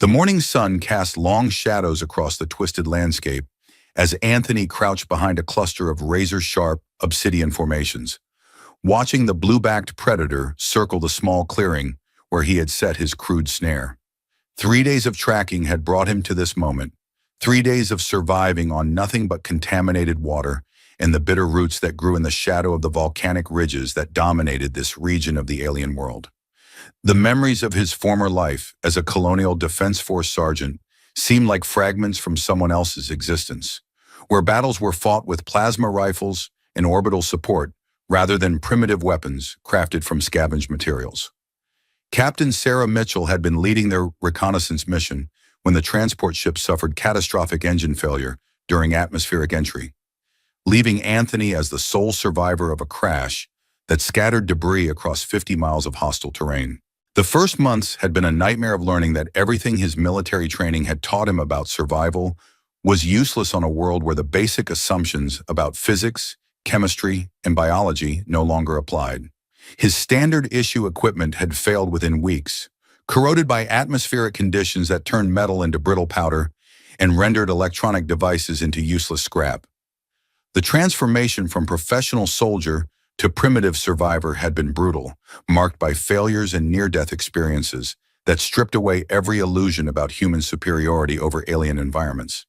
The morning sun cast long shadows across the twisted landscape as Anthony crouched behind a cluster of razor-sharp obsidian formations, watching the blue-backed predator circle the small clearing where he had set his crude snare. 3 days of tracking had brought him to this moment, 3 days of surviving on nothing but contaminated water and the bitter roots that grew in the shadow of the volcanic ridges that dominated this region of the alien world. The memories of his former life as a colonial Defense Force sergeant seemed like fragments from someone else's existence, where battles were fought with plasma rifles and orbital support rather than primitive weapons crafted from scavenged materials. Captain Sarah Mitchell had been leading their reconnaissance mission when the transport ship suffered catastrophic engine failure during atmospheric entry, leaving Anthony as the sole survivor of a crash that scattered debris across 50 miles of hostile terrain. The first months had been a nightmare of learning that everything his military training had taught him about survival was useless on a world where the basic assumptions about physics, chemistry, and biology no longer applied. His standard-issue equipment had failed within weeks, corroded by atmospheric conditions that turned metal into brittle powder and rendered electronic devices into useless scrap. The transformation from professional soldier to primitive survivor had been brutal, marked by failures and near-death experiences that stripped away every illusion about human superiority over alien environments.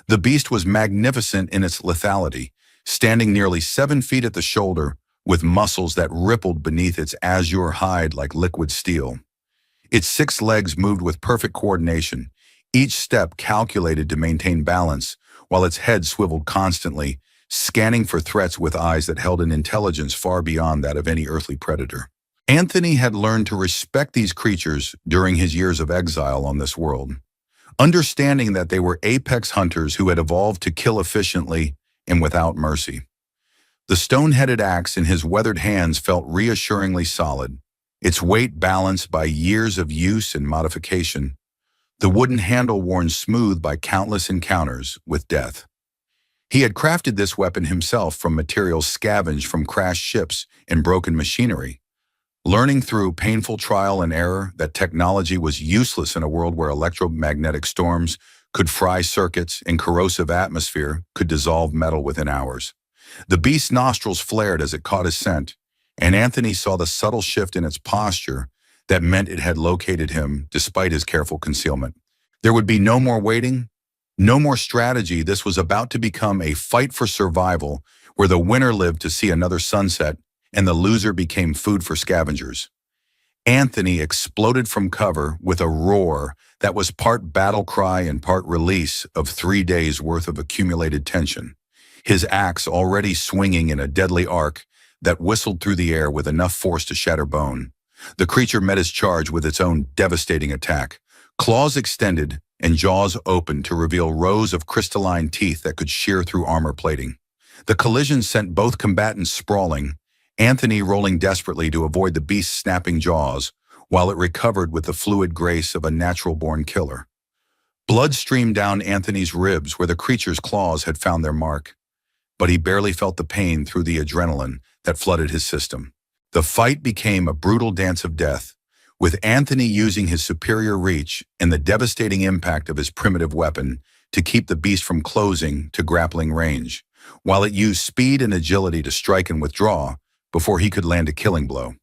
The beast was magnificent in its lethality, standing nearly 7 feet at the shoulder with muscles that rippled beneath its azure hide like liquid steel. Its 6 legs moved with perfect coordination, each step calculated to maintain balance, while its head swiveled constantly, scanning for threats with eyes that held an intelligence far beyond that of any earthly predator. Anthony had learned to respect these creatures during his years of exile on this world, understanding that they were apex hunters who had evolved to kill efficiently and without mercy. The stone-headed axe in his weathered hands felt reassuringly solid, its weight balanced by years of use and modification, the wooden handle worn smooth by countless encounters with death. He had crafted this weapon himself from materials scavenged from crashed ships and broken machinery, learning through painful trial and error that technology was useless in a world where electromagnetic storms could fry circuits and corrosive atmosphere could dissolve metal within hours. The beast's nostrils flared as it caught his scent, and Anthony saw the subtle shift in its posture that meant it had located him despite his careful concealment. There would be no more waiting, no more strategy. This was about to become a fight for survival where the winner lived to see another sunset and the loser became food for scavengers. Anthony exploded from cover with a roar that was part battle cry and part release of 3 days' worth of accumulated tension, his axe already swinging in a deadly arc that whistled through the air with enough force to shatter bone. The creature met his charge with its own devastating attack, claws extended and jaws opened to reveal rows of crystalline teeth that could shear through armor plating. The collision sent both combatants sprawling, Anthony rolling desperately to avoid the beast's snapping jaws, while it recovered with the fluid grace of a natural-born killer. Blood streamed down Anthony's ribs where the creature's claws had found their mark, but he barely felt the pain through the adrenaline that flooded his system. The fight became a brutal dance of death, with Anthony using his superior reach and the devastating impact of his primitive weapon to keep the beast from closing to grappling range, while it used speed and agility to strike and withdraw before he could land a killing blow.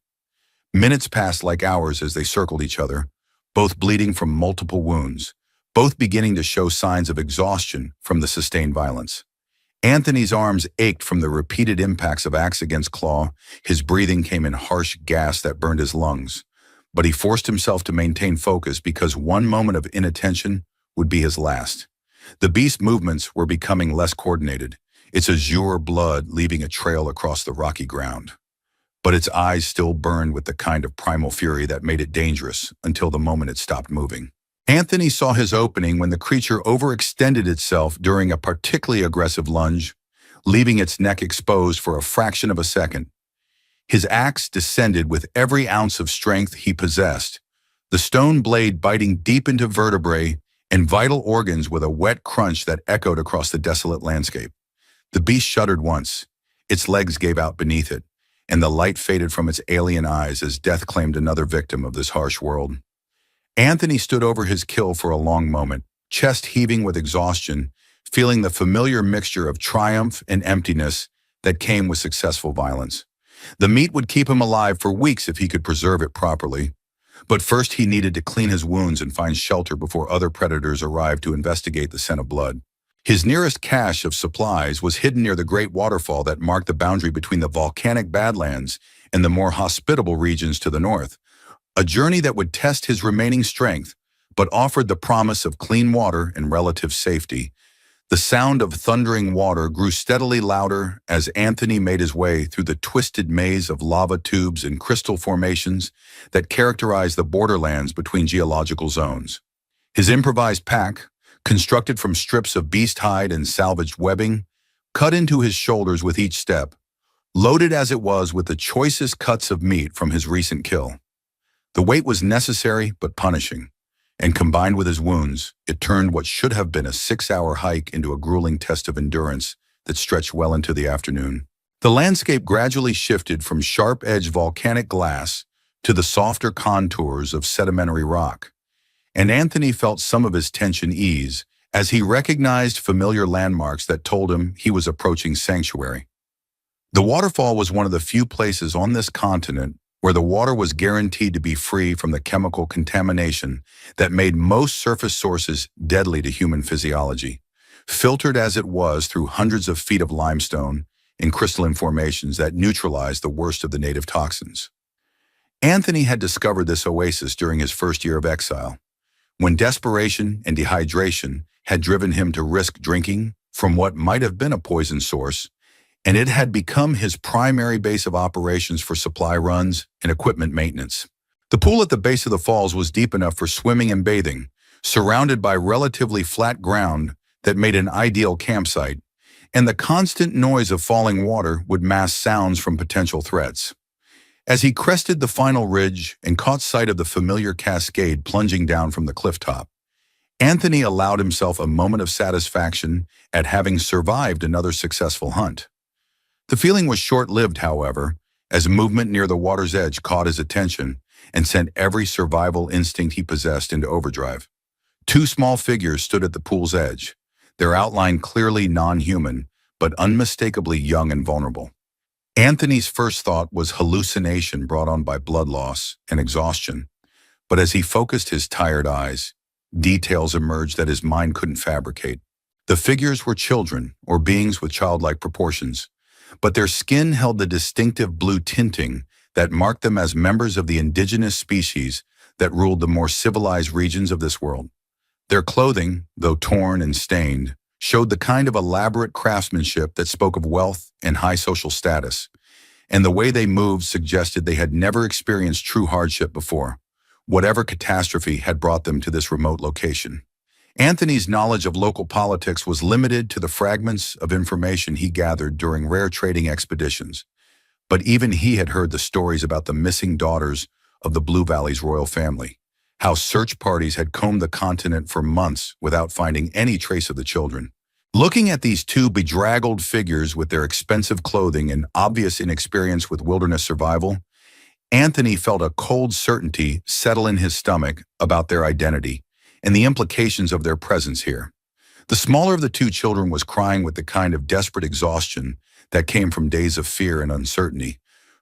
Minutes passed like hours as they circled each other, both bleeding from multiple wounds, both beginning to show signs of exhaustion from the sustained violence. Anthony's arms ached from the repeated impacts of axe against claw. His breathing came in harsh gas that burned his lungs, but he forced himself to maintain focus because one moment of inattention would be his last. The beast's movements were becoming less coordinated, its azure blood leaving a trail across the rocky ground. But its eyes still burned with the kind of primal fury that made it dangerous until the moment it stopped moving. Anthony saw his opening when the creature overextended itself during a particularly aggressive lunge, leaving its neck exposed for a fraction of a second. His axe descended with every ounce of strength he possessed, the stone blade biting deep into vertebrae and vital organs with a wet crunch that echoed across the desolate landscape. The beast shuddered once, its legs gave out beneath it, and the light faded from its alien eyes as death claimed another victim of this harsh world. Anthony stood over his kill for a long moment, chest heaving with exhaustion, feeling the familiar mixture of triumph and emptiness that came with successful violence. The meat would keep him alive for weeks if he could preserve it properly. But first he needed to clean his wounds and find shelter before other predators arrived to investigate the scent of blood. His nearest cache of supplies was hidden near the great waterfall that marked the boundary between the volcanic Badlands and the more hospitable regions to the north. A journey that would test his remaining strength, but offered the promise of clean water and relative safety. The sound of thundering water grew steadily louder as Anthony made his way through the twisted maze of lava tubes and crystal formations that characterize the borderlands between geological zones. His improvised pack, constructed from strips of beast hide and salvaged webbing, cut into his shoulders with each step, loaded as it was with the choicest cuts of meat from his recent kill. The weight was necessary but punishing, and combined with his wounds, it turned what should have been a 6-hour hike into a grueling test of endurance that stretched well into the afternoon. The landscape gradually shifted from sharp-edged volcanic glass to the softer contours of sedimentary rock, and Anthony felt some of his tension ease as he recognized familiar landmarks that told him he was approaching sanctuary. The waterfall was one of the few places on this continent where the water was guaranteed to be free from the chemical contamination that made most surface sources deadly to human physiology, filtered as it was through hundreds of feet of limestone and crystalline formations that neutralized the worst of the native toxins. Anthony had discovered this oasis during his first year of exile, when desperation and dehydration had driven him to risk drinking from what might have been a poison source, and it had become his primary base of operations for supply runs and equipment maintenance. The pool at the base of the falls was deep enough for swimming and bathing, surrounded by relatively flat ground that made an ideal campsite, and the constant noise of falling water would mask sounds from potential threats. As he crested the final ridge and caught sight of the familiar cascade plunging down from the cliff top, Anthony allowed himself a moment of satisfaction at having survived another successful hunt. The feeling was short-lived, however, as movement near the water's edge caught his attention and sent every survival instinct he possessed into overdrive. 2 small figures stood at the pool's edge, their outline clearly non-human, but unmistakably young and vulnerable. Anthony's first thought was hallucination brought on by blood loss and exhaustion, but as he focused his tired eyes, details emerged that his mind couldn't fabricate. The figures were children, or beings with childlike proportions, but their skin held the distinctive blue tinting that marked them as members of the indigenous species that ruled the more civilized regions of this world. Their clothing, though torn and stained, showed the kind of elaborate craftsmanship that spoke of wealth and high social status, and the way they moved suggested they had never experienced true hardship before, whatever catastrophe had brought them to this remote location. Anthony's knowledge of local politics was limited to the fragments of information he gathered during rare trading expeditions, but even he had heard the stories about the missing daughters of the Blue Valley's royal family, how search parties had combed the continent for months without finding any trace of the children. Looking at these 2 bedraggled figures with their expensive clothing and obvious inexperience with wilderness survival, Anthony felt a cold certainty settle in his stomach about their identity and the implications of their presence here. The smaller of the 2 children was crying with the kind of desperate exhaustion that came from days of fear and uncertainty,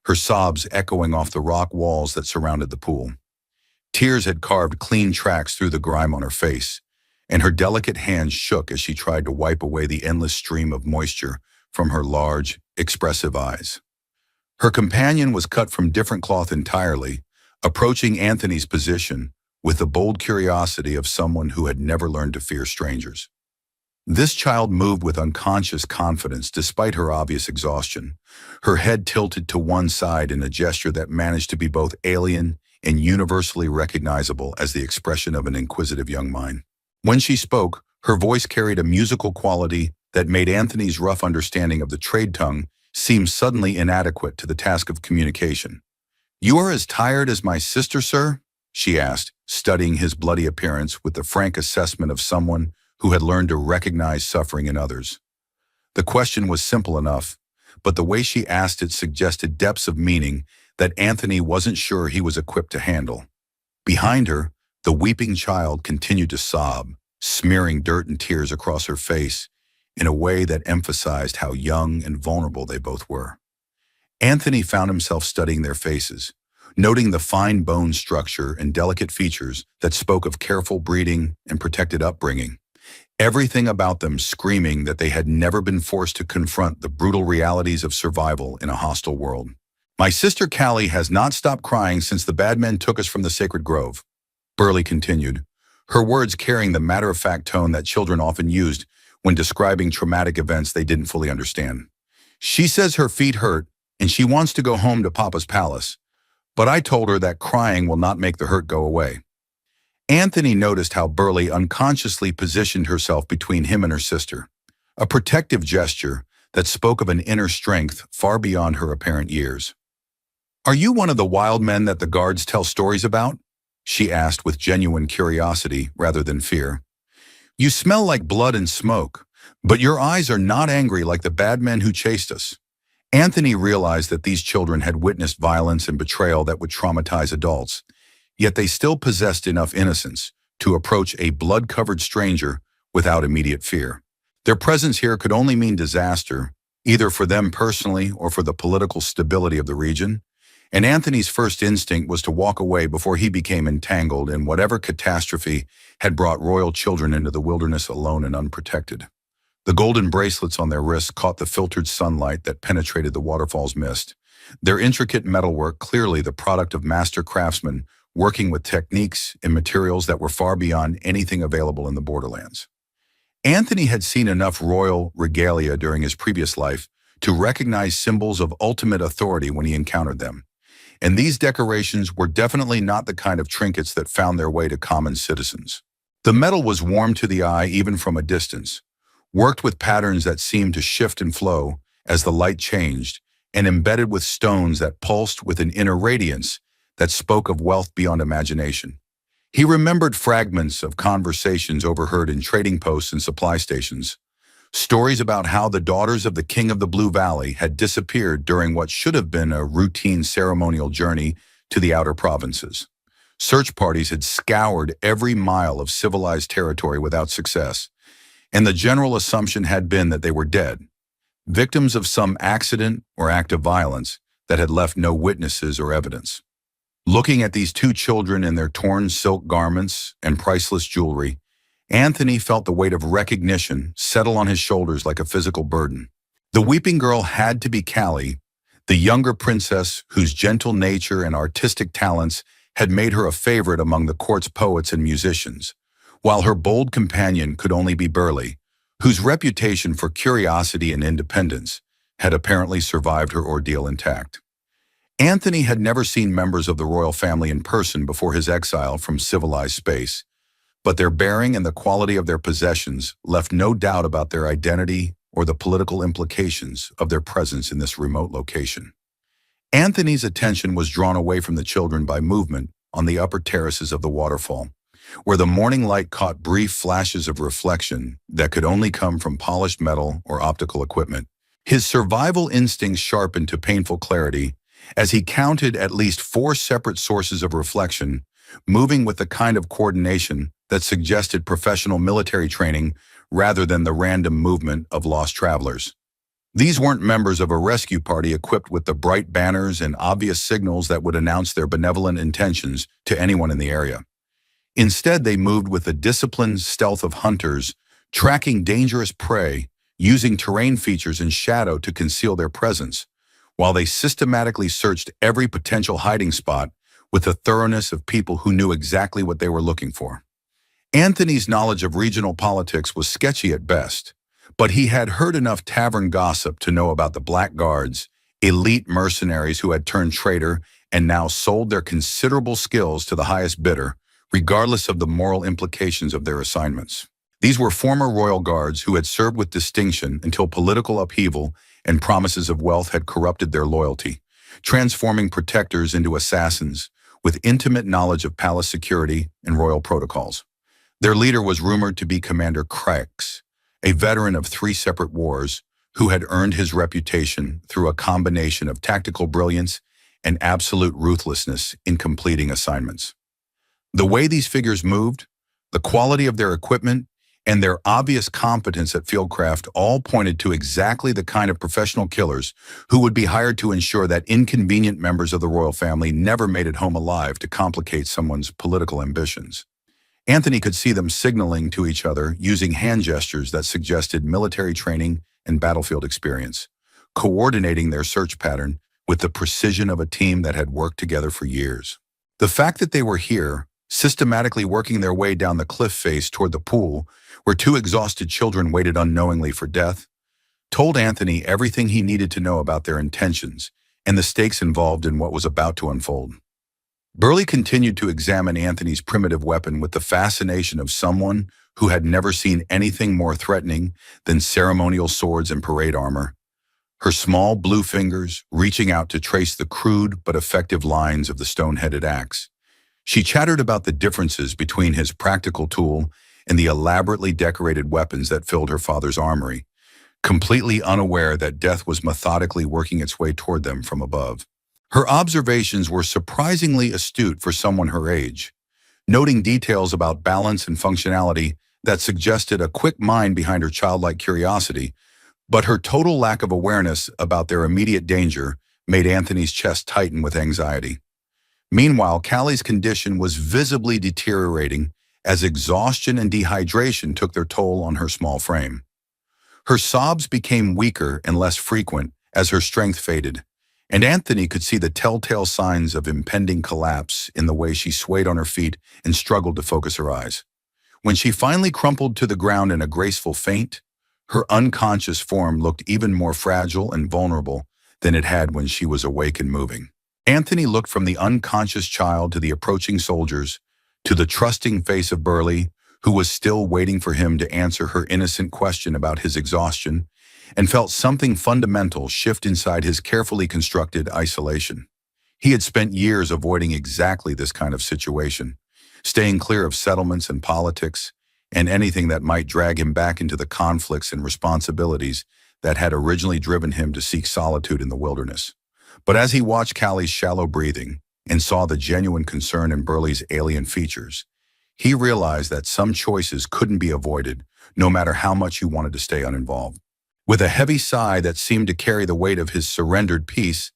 her sobs echoing off the rock walls that surrounded the pool. Tears had carved clean tracks through the grime on her face, and her delicate hands shook as she tried to wipe away the endless stream of moisture from her large, expressive eyes. Her companion was cut from different cloth entirely, approaching Anthony's position with the bold curiosity of someone who had never learned to fear strangers. This child moved with unconscious confidence despite her obvious exhaustion, her head tilted to one side in a gesture that managed to be both alien and universally recognizable as the expression of an inquisitive young mind. When she spoke, her voice carried a musical quality that made Anthony's rough understanding of the trade tongue seem suddenly inadequate to the task of communication. "You are as tired as my sister, sir?" she asked, studying his bloody appearance with the frank assessment of someone who had learned to recognize suffering in others. The question was simple enough, but the way she asked it suggested depths of meaning that Anthony wasn't sure he was equipped to handle. Behind her, The weeping child continued to sob, smearing dirt and tears across her face in a way that emphasized how young and vulnerable they both were. Anthony found himself studying their faces, noting the fine bone structure and delicate features that spoke of careful breeding and protected upbringing. Everything about them screaming that they had never been forced to confront the brutal realities of survival in a hostile world. My sister Callie has not stopped crying since the bad men took us from the sacred grove, Burley continued, her words carrying the matter-of-fact tone that children often used when describing traumatic events they didn't fully understand. She says her feet hurt and she wants to go home to Papa's palace, but I told her that crying will not make the hurt go away. Anthony noticed how Burley unconsciously positioned herself between him and her sister, a protective gesture that spoke of an inner strength far beyond her apparent years. "Are you one of the wild men that the guards tell stories about?" she asked with genuine curiosity rather than fear. "You smell like blood and smoke, but your eyes are not angry like the bad men who chased us." Anthony realized that these children had witnessed violence and betrayal that would traumatize adults, yet they still possessed enough innocence to approach a blood-covered stranger without immediate fear. Their presence here could only mean disaster, either for them personally or for the political stability of the region, and Anthony's first instinct was to walk away before he became entangled in whatever catastrophe had brought royal children into the wilderness alone and unprotected. The golden bracelets on their wrists caught the filtered sunlight that penetrated the waterfall's mist, their intricate metalwork clearly the product of master craftsmen working with techniques and materials that were far beyond anything available in the borderlands. Anthony had seen enough royal regalia during his previous life to recognize symbols of ultimate authority when he encountered them, and these decorations were definitely not the kind of trinkets that found their way to common citizens. The metal was warm to the eye even from a distance, worked with patterns that seemed to shift and flow as the light changed, and embedded with stones that pulsed with an inner radiance that spoke of wealth beyond imagination. He remembered fragments of conversations overheard in trading posts and supply stations, stories about how the daughters of the King of the Blue Valley had disappeared during what should have been a routine ceremonial journey to the outer provinces. Search parties had scoured every mile of civilized territory without success, and the general assumption had been that they were dead, victims of some accident or act of violence that had left no witnesses or evidence. Looking at these two children in their torn silk garments and priceless jewelry, Anthony felt the weight of recognition settle on his shoulders like a physical burden. The weeping girl had to be Callie, the younger princess whose gentle nature and artistic talents had made her a favorite among the court's poets and musicians, while her bold companion could only be Burley, whose reputation for curiosity and independence had apparently survived her ordeal intact. Anthony had never seen members of the royal family in person before his exile from civilized space, but their bearing and the quality of their possessions left no doubt about their identity or the political implications of their presence in this remote location. Anthony's attention was drawn away from the children by movement on the upper terraces of the waterfall, where the morning light caught brief flashes of reflection that could only come from polished metal or optical equipment. His survival instincts sharpened to painful clarity as he counted at least 4 separate sources of reflection, moving with the kind of coordination that suggested professional military training rather than the random movement of lost travelers. These weren't members of a rescue party equipped with the bright banners and obvious signals that would announce their benevolent intentions to anyone in the area. Instead, they moved with the disciplined stealth of hunters, tracking dangerous prey, using terrain features and shadow to conceal their presence, while they systematically searched every potential hiding spot with the thoroughness of people who knew exactly what they were looking for. Anthony's knowledge of regional politics was sketchy at best, but he had heard enough tavern gossip to know about the Black Guards, elite mercenaries who had turned traitor and now sold their considerable skills to the highest bidder, regardless of the moral implications of their assignments. These were former royal guards who had served with distinction until political upheaval and promises of wealth had corrupted their loyalty, transforming protectors into assassins with intimate knowledge of palace security and royal protocols. Their leader was rumored to be Commander Krex, a veteran of 3 separate wars who had earned his reputation through a combination of tactical brilliance and absolute ruthlessness in completing assignments. The way these figures moved, the quality of their equipment, and their obvious competence at fieldcraft all pointed to exactly the kind of professional killers who would be hired to ensure that inconvenient members of the royal family never made it home alive to complicate someone's political ambitions. Anthony could see them signaling to each other using hand gestures that suggested military training and battlefield experience, coordinating their search pattern with the precision of a team that had worked together for years. The fact that they were here, systematically working their way down the cliff face toward the pool, where two exhausted children waited unknowingly for death, told Anthony everything he needed to know about their intentions and the stakes involved in what was about to unfold. Burley continued to examine Anthony's primitive weapon with the fascination of someone who had never seen anything more threatening than ceremonial swords and parade armor, her small blue fingers reaching out to trace the crude but effective lines of the stone-headed axe. She chattered about the differences between his practical tool and the elaborately decorated weapons that filled her father's armory, completely unaware that death was methodically working its way toward them from above. Her observations were surprisingly astute for someone her age, noting details about balance and functionality that suggested a quick mind behind her childlike curiosity, but her total lack of awareness about their immediate danger made Anthony's chest tighten with anxiety. Meanwhile, Callie's condition was visibly deteriorating as exhaustion and dehydration took their toll on her small frame. Her sobs became weaker and less frequent as her strength faded, and Anthony could see the telltale signs of impending collapse in the way she swayed on her feet and struggled to focus her eyes. When she finally crumpled to the ground in a graceful faint, her unconscious form looked even more fragile and vulnerable than it had when she was awake and moving. Anthony looked from the unconscious child to the approaching soldiers, to the trusting face of Burley, who was still waiting for him to answer her innocent question about his exhaustion, and felt something fundamental shift inside his carefully constructed isolation. He had spent years avoiding exactly this kind of situation, staying clear of settlements and politics, and anything that might drag him back into the conflicts and responsibilities that had originally driven him to seek solitude in the wilderness. But as he watched Callie's shallow breathing and saw the genuine concern in Burley's alien features, he realized that some choices couldn't be avoided, no matter how much he wanted to stay uninvolved. With a heavy sigh that seemed to carry the weight of his surrendered peace,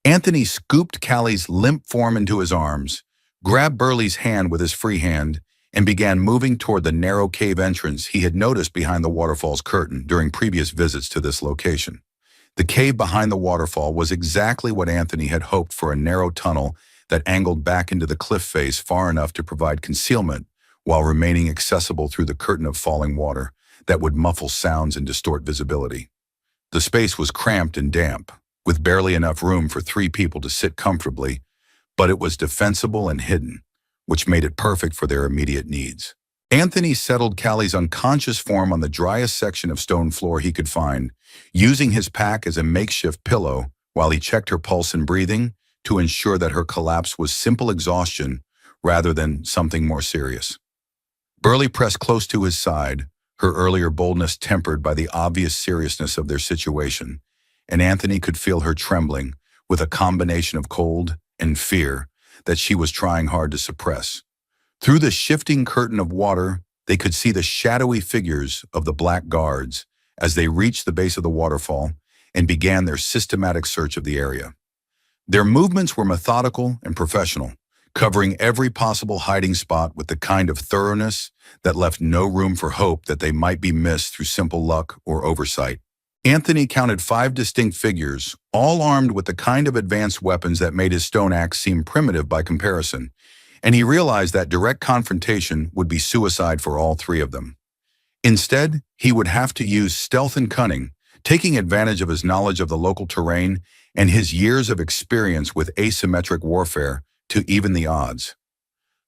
Anthony scooped Callie's limp form into his arms, grabbed Burley's hand with his free hand, and began moving toward the narrow cave entrance he had noticed behind the waterfall's curtain during previous visits to this location. The cave behind the waterfall was exactly what Anthony had hoped for, a narrow tunnel that angled back into the cliff face far enough to provide concealment while remaining accessible through the curtain of falling water that would muffle sounds and distort visibility. The space was cramped and damp, with barely enough room for 3 people to sit comfortably, but it was defensible and hidden, which made it perfect for their immediate needs. Anthony settled Callie's unconscious form on the driest section of stone floor he could find, using his pack as a makeshift pillow while he checked her pulse and breathing to ensure that her collapse was simple exhaustion rather than something more serious. Burley pressed close to his side, her earlier boldness tempered by the obvious seriousness of their situation, and Anthony could feel her trembling with a combination of cold and fear that she was trying hard to suppress. Through the shifting curtain of water, they could see the shadowy figures of the black guards as they reached the base of the waterfall and began their systematic search of the area. Their movements were methodical and professional, covering every possible hiding spot with the kind of thoroughness that left no room for hope that they might be missed through simple luck or oversight. Anthony counted 5 distinct figures, all armed with the kind of advanced weapons that made his stone axe seem primitive by comparison, and he realized that direct confrontation would be suicide for all 3 of them. Instead, he would have to use stealth and cunning, taking advantage of his knowledge of the local terrain and his years of experience with asymmetric warfare to even the odds.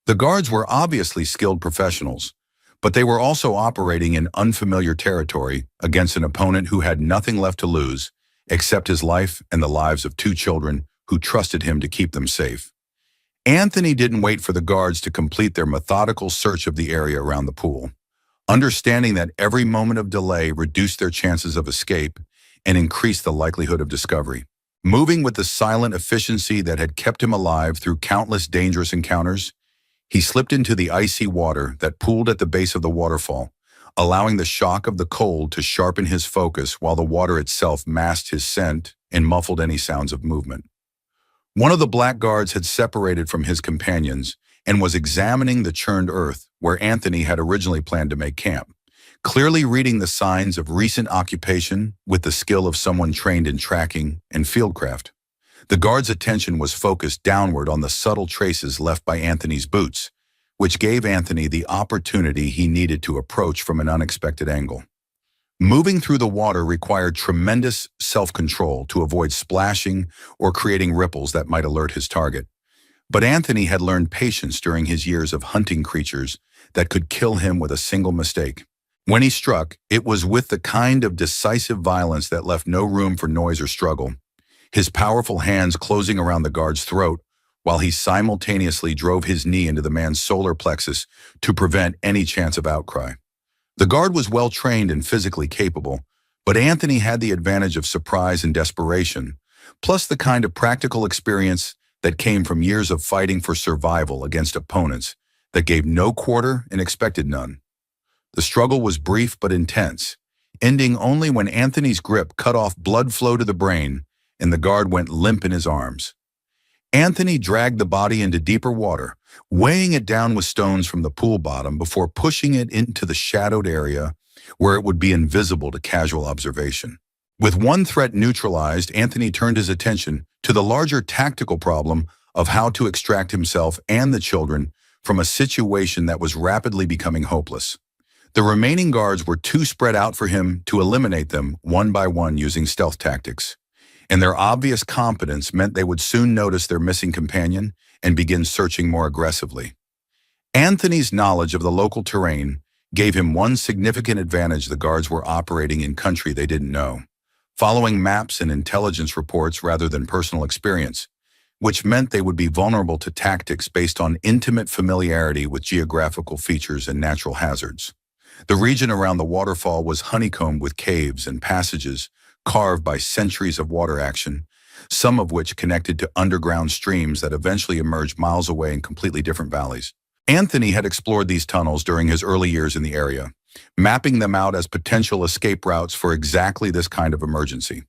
The guards were obviously skilled professionals, but they were also operating in unfamiliar territory against an opponent who had nothing left to lose except his life and the lives of 2 children who trusted him to keep them safe. Anthony didn't wait for the guards to complete their methodical search of the area around the pool, understanding that every moment of delay reduced their chances of escape and increased the likelihood of discovery. Moving with the silent efficiency that had kept him alive through countless dangerous encounters, He slipped into the icy water that pooled at the base of the waterfall, allowing the shock of the cold to sharpen his focus while the water itself masked his scent and muffled any sounds of movement. One of the black guards had separated from his companions and was examining the churned earth where Anthony had originally planned to make camp, clearly reading the signs of recent occupation with the skill of someone trained in tracking and fieldcraft. The guard's attention was focused downward on the subtle traces left by Anthony's boots, which gave Anthony the opportunity he needed to approach from an unexpected angle. Moving through the water required tremendous self-control to avoid splashing or creating ripples that might alert his target. But Anthony had learned patience during his years of hunting creatures that could kill him with a single mistake. When he struck, it was with the kind of decisive violence that left no room for noise or struggle, his powerful hands closing around the guard's throat while he simultaneously drove his knee into the man's solar plexus to prevent any chance of outcry. The guard was well trained and physically capable, but Anthony had the advantage of surprise and desperation, plus the kind of practical experience that came from years of fighting for survival against opponents that gave no quarter and expected none. The struggle was brief but intense, ending only when Anthony's grip cut off blood flow to the brain and the guard went limp in his arms. Anthony dragged the body into deeper water, weighing it down with stones from the pool bottom before pushing it into the shadowed area where it would be invisible to casual observation. With one threat neutralized, Anthony turned his attention to the larger tactical problem of how to extract himself and the children from a situation that was rapidly becoming hopeless. The remaining guards were too spread out for him to eliminate them one by one using stealth tactics, and their obvious competence meant they would soon notice their missing companion and begin searching more aggressively. Anthony's knowledge of the local terrain gave him one significant advantage: the guards were operating in country they didn't know, following maps and intelligence reports rather than personal experience, which meant they would be vulnerable to tactics based on intimate familiarity with geographical features and natural hazards. The region around the waterfall was honeycombed with caves and passages carved by centuries of water action, some of which connected to underground streams that eventually emerged miles away in completely different valleys. Anthony had explored these tunnels during his early years in the area, mapping them out as potential escape routes for exactly this kind of emergency.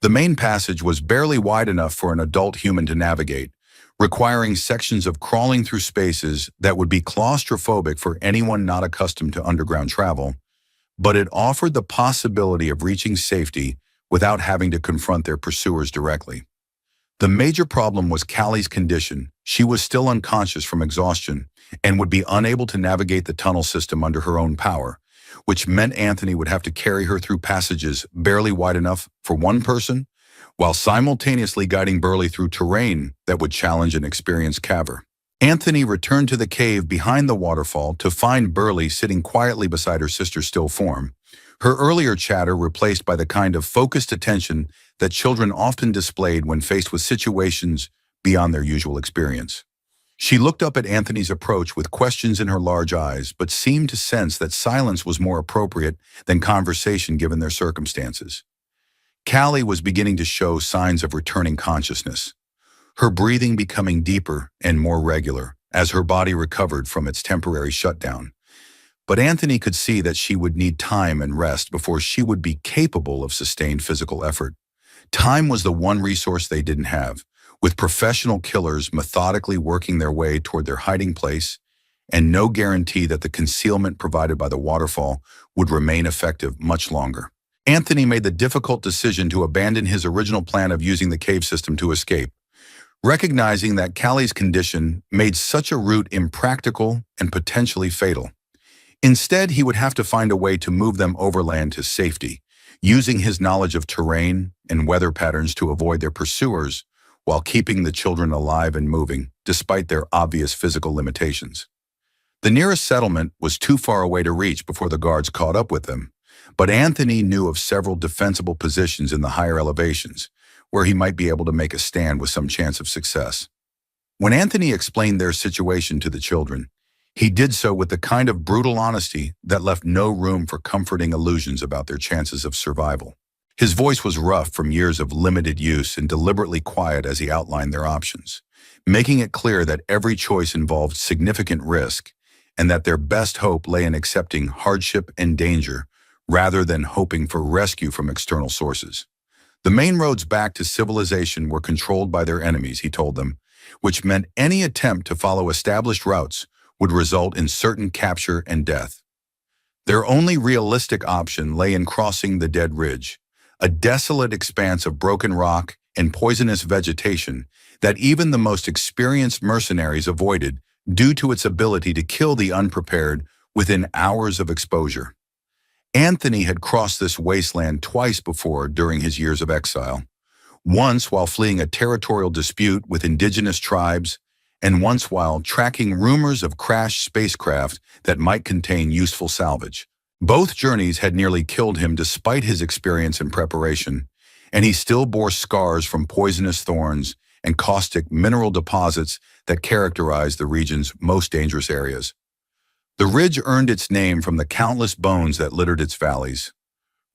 The main passage was barely wide enough for an adult human to navigate, requiring sections of crawling through spaces that would be claustrophobic for anyone not accustomed to underground travel, but it offered the possibility of reaching safety without having to confront their pursuers directly. The major problem was Callie's condition. She was still unconscious from exhaustion and would be unable to navigate the tunnel system under her own power, which meant Anthony would have to carry her through passages barely wide enough for one person, while simultaneously guiding Burley through terrain that would challenge an experienced caver. Anthony returned to the cave behind the waterfall to find Burley sitting quietly beside her sister's still form, her earlier chatter replaced by the kind of focused attention that children often displayed when faced with situations beyond their usual experience. She looked up at Anthony's approach with questions in her large eyes, but seemed to sense that silence was more appropriate than conversation given their circumstances. Callie was beginning to show signs of returning consciousness, her breathing becoming deeper and more regular as her body recovered from its temporary shutdown. But Anthony could see that she would need time and rest before she would be capable of sustained physical effort. Time was the one resource they didn't have, with professional killers methodically working their way toward their hiding place, and no guarantee that the concealment provided by the waterfall would remain effective much longer. Anthony made the difficult decision to abandon his original plan of using the cave system to escape, recognizing that Callie's condition made such a route impractical and potentially fatal. Instead, he would have to find a way to move them overland to safety, using his knowledge of terrain and weather patterns to avoid their pursuers while keeping the children alive and moving, despite their obvious physical limitations. The nearest settlement was too far away to reach before the guards caught up with them, but Anthony knew of several defensible positions in the higher elevations, where he might be able to make a stand with some chance of success. When Anthony explained their situation to the children, he did so with the kind of brutal honesty that left no room for comforting illusions about their chances of survival. His voice was rough from years of limited use and deliberately quiet as he outlined their options, making it clear that every choice involved significant risk and that their best hope lay in accepting hardship and danger rather than hoping for rescue from external sources. The main roads back to civilization were controlled by their enemies, he told them, which meant any attempt to follow established routes would result in certain capture and death. Their only realistic option lay in crossing the Dead Ridge, a desolate expanse of broken rock and poisonous vegetation that even the most experienced mercenaries avoided due to its ability to kill the unprepared within hours of exposure. Anthony had crossed this wasteland twice before during his years of exile, once while fleeing a territorial dispute with indigenous tribes, and once while tracking rumors of crashed spacecraft that might contain useful salvage. Both journeys had nearly killed him despite his experience and preparation, and he still bore scars from poisonous thorns and caustic mineral deposits that characterized the region's most dangerous areas. The ridge earned its name from the countless bones that littered its valleys,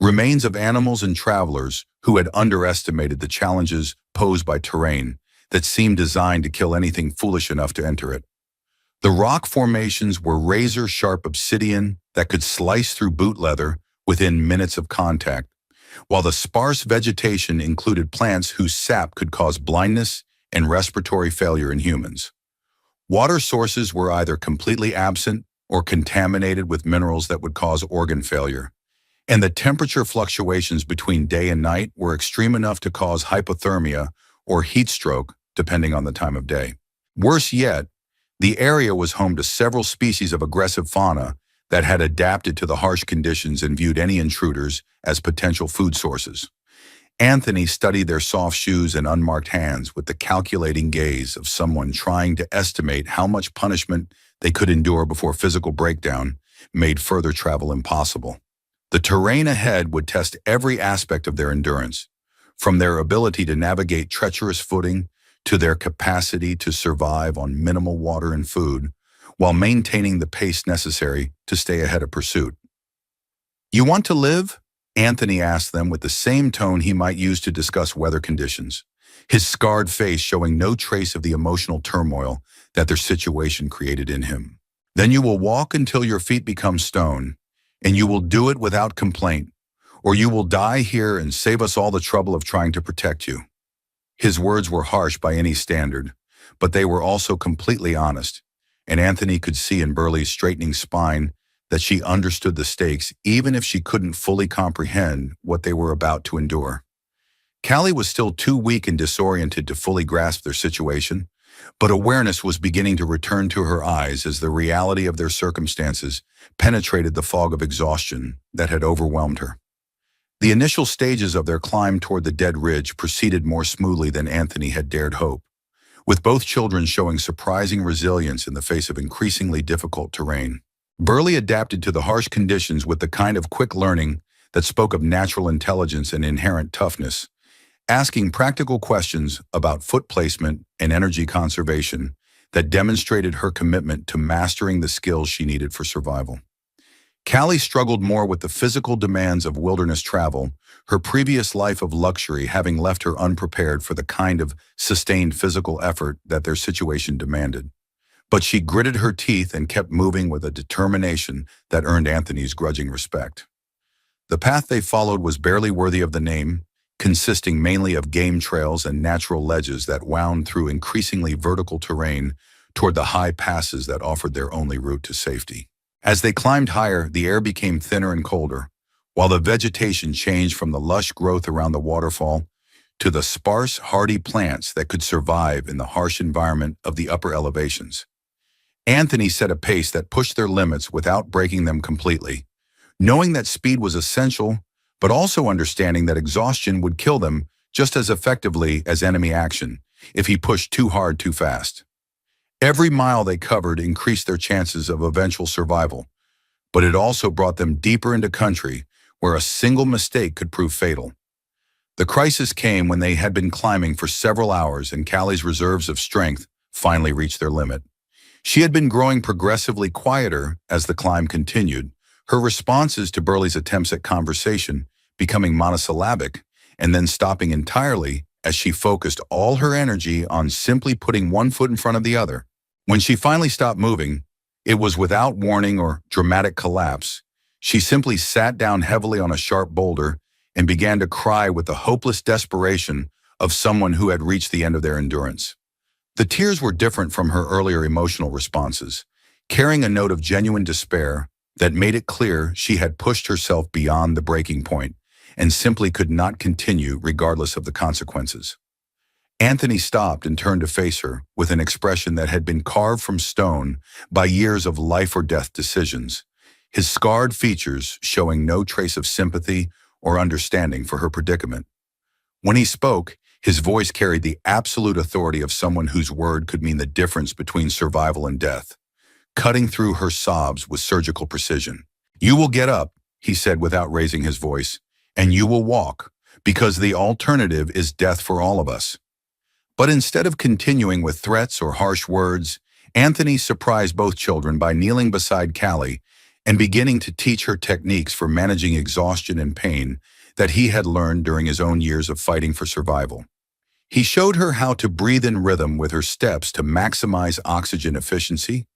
remains of animals and travelers who had underestimated the challenges posed by terrain that seemed designed to kill anything foolish enough to enter it. The rock formations were razor-sharp obsidian that could slice through boot leather within minutes of contact, while the sparse vegetation included plants whose sap could cause blindness and respiratory failure in humans. Water sources were either completely absent or contaminated with minerals that would cause organ failure, and the temperature fluctuations between day and night were extreme enough to cause hypothermia or heat stroke, depending on the time of day. Worse yet, the area was home to several species of aggressive fauna that had adapted to the harsh conditions and viewed any intruders as potential food sources. Anthony studied their soft shoes and unmarked hands with the calculating gaze of someone trying to estimate how much punishment they could endure before physical breakdown made further travel impossible. The terrain ahead would test every aspect of their endurance, from their ability to navigate treacherous footing to their capacity to survive on minimal water and food, while maintaining the pace necessary to stay ahead of pursuit. "You want to live?" Anthony asked them with the same tone he might use to discuss weather conditions, his scarred face showing no trace of the emotional turmoil that their situation created in him. "Then you will walk until your feet become stone, and you will do it without complaint, or you will die here and save us all the trouble of trying to protect you." His words were harsh by any standard, but they were also completely honest, and Anthony could see in Burley's straightening spine that she understood the stakes even if she couldn't fully comprehend what they were about to endure. Callie was still too weak and disoriented to fully grasp their situation, but awareness was beginning to return to her eyes as the reality of their circumstances penetrated the fog of exhaustion that had overwhelmed her. The initial stages of their climb toward the Dead Ridge proceeded more smoothly than Anthony had dared hope, with both children showing surprising resilience in the face of increasingly difficult terrain. Burley adapted to the harsh conditions with the kind of quick learning that spoke of natural intelligence and inherent toughness, asking practical questions about foot placement and energy conservation that demonstrated her commitment to mastering the skills she needed for survival. Callie struggled more with the physical demands of wilderness travel, her previous life of luxury having left her unprepared for the kind of sustained physical effort that their situation demanded. But she gritted her teeth and kept moving with a determination that earned Anthony's grudging respect. The path they followed was barely worthy of the name, consisting mainly of game trails and natural ledges that wound through increasingly vertical terrain toward the high passes that offered their only route to safety. As they climbed higher, the air became thinner and colder, while the vegetation changed from the lush growth around the waterfall to the sparse, hardy plants that could survive in the harsh environment of the upper elevations. Anthony set a pace that pushed their limits without breaking them completely, knowing that speed was essential, but also understanding that exhaustion would kill them just as effectively as enemy action if he pushed too hard too fast. Every mile they covered increased their chances of eventual survival, but it also brought them deeper into country where a single mistake could prove fatal. The crisis came when they had been climbing for several hours and Callie's reserves of strength finally reached their limit. She had been growing progressively quieter as the climb continued, her responses to Burley's attempts at conversation becoming monosyllabic and then stopping entirely as she focused all her energy on simply putting one foot in front of the other. When she finally stopped moving, it was without warning or dramatic collapse. She simply sat down heavily on a sharp boulder and began to cry with the hopeless desperation of someone who had reached the end of their endurance. The tears were different from her earlier emotional responses, carrying a note of genuine despair that made it clear she had pushed herself beyond the breaking point and simply could not continue regardless of the consequences. Anthony stopped and turned to face her with an expression that had been carved from stone by years of life or death decisions, his scarred features showing no trace of sympathy or understanding for her predicament. When he spoke, his voice carried the absolute authority of someone whose word could mean the difference between survival and death, cutting through her sobs with surgical precision. "You will get up," he said without raising his voice, "and you will walk, because the alternative is death for all of us." But instead of continuing with threats or harsh words, Anthony surprised both children by kneeling beside Callie and beginning to teach her techniques for managing exhaustion and pain that he had learned during his own years of fighting for survival. He showed her how to breathe in rhythm with her steps to maximize oxygen efficiency,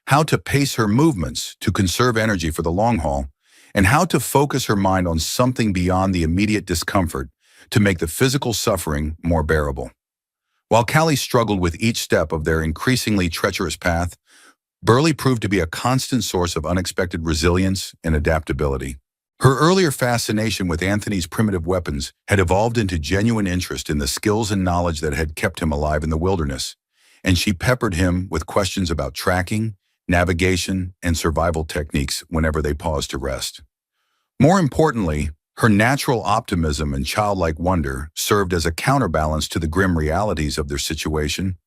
how to pace her movements to conserve energy for the long haul, and how to focus her mind on something beyond the immediate discomfort to make the physical suffering more bearable. While Callie struggled with each step of their increasingly treacherous path, Burley proved to be a constant source of unexpected resilience and adaptability. Her earlier fascination with Anthony's primitive weapons had evolved into genuine interest in the skills and knowledge that had kept him alive in the wilderness, and she peppered him with questions about tracking, navigation, and survival techniques whenever they paused to rest. More importantly, her natural optimism and childlike wonder served as a counterbalance to the grim realities of their situation,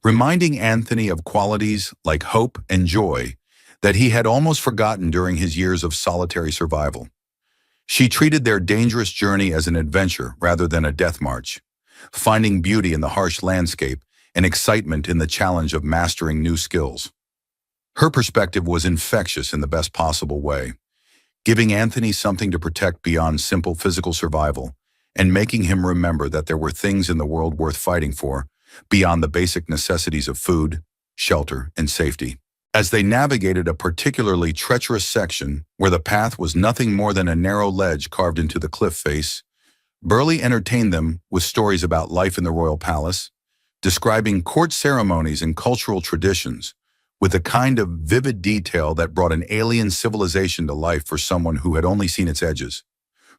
reminding Anthony of qualities like hope and joy that he had almost forgotten during his years of solitary survival. She treated their dangerous journey as an adventure rather than a death march, finding beauty in the harsh landscape and excitement in the challenge of mastering new skills. Her perspective was infectious in the best possible way, giving Anthony something to protect beyond simple physical survival and making him remember that there were things in the world worth fighting for beyond the basic necessities of food, shelter, and safety. As they navigated a particularly treacherous section where the path was nothing more than a narrow ledge carved into the cliff face, Burley entertained them with stories about life in the royal palace, describing court ceremonies and cultural traditions with a kind of vivid detail that brought an alien civilization to life for someone who had only seen its edges.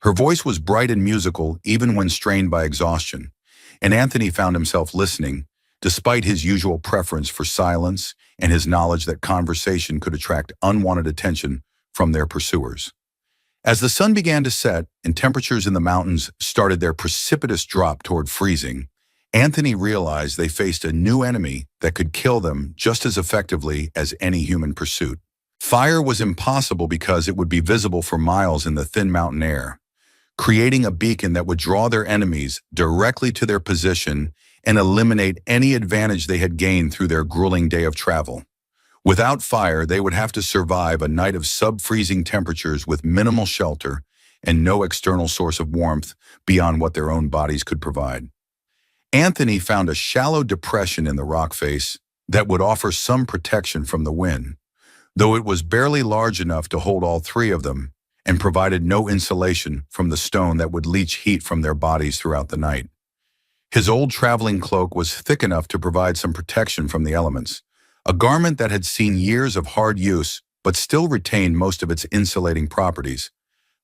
Her voice was bright and musical even when strained by exhaustion, and Anthony found himself listening, despite his usual preference for silence and his knowledge that conversation could attract unwanted attention from their pursuers. As the sun began to set and temperatures in the mountains started their precipitous drop toward freezing, Anthony realized they faced a new enemy that could kill them just as effectively as any human pursuit. Fire was impossible because it would be visible for miles in the thin mountain air, creating a beacon that would draw their enemies directly to their position and eliminate any advantage they had gained through their grueling day of travel. Without fire, they would have to survive a night of sub-freezing temperatures with minimal shelter and no external source of warmth beyond what their own bodies could provide. Anthony found a shallow depression in the rock face that would offer some protection from the wind, though it was barely large enough to hold all three of them and provided no insulation from the stone that would leach heat from their bodies throughout the night. His old traveling cloak was thick enough to provide some protection from the elements, a garment that had seen years of hard use but still retained most of its insulating properties.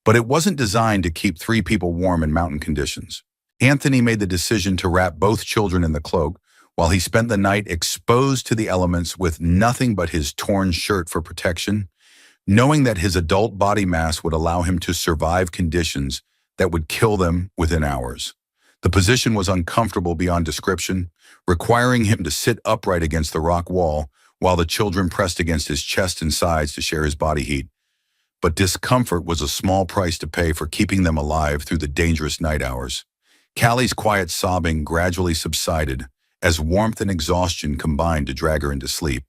But it wasn't designed to keep three people warm in mountain conditions. Anthony made the decision to wrap both children in the cloak while he spent the night exposed to the elements with nothing but his torn shirt for protection, knowing that his adult body mass would allow him to survive conditions that would kill them within hours. The position was uncomfortable beyond description, requiring him to sit upright against the rock wall while the children pressed against his chest and sides to share his body heat. But discomfort was a small price to pay for keeping them alive through the dangerous night hours. Callie's quiet sobbing gradually subsided as warmth and exhaustion combined to drag her into sleep,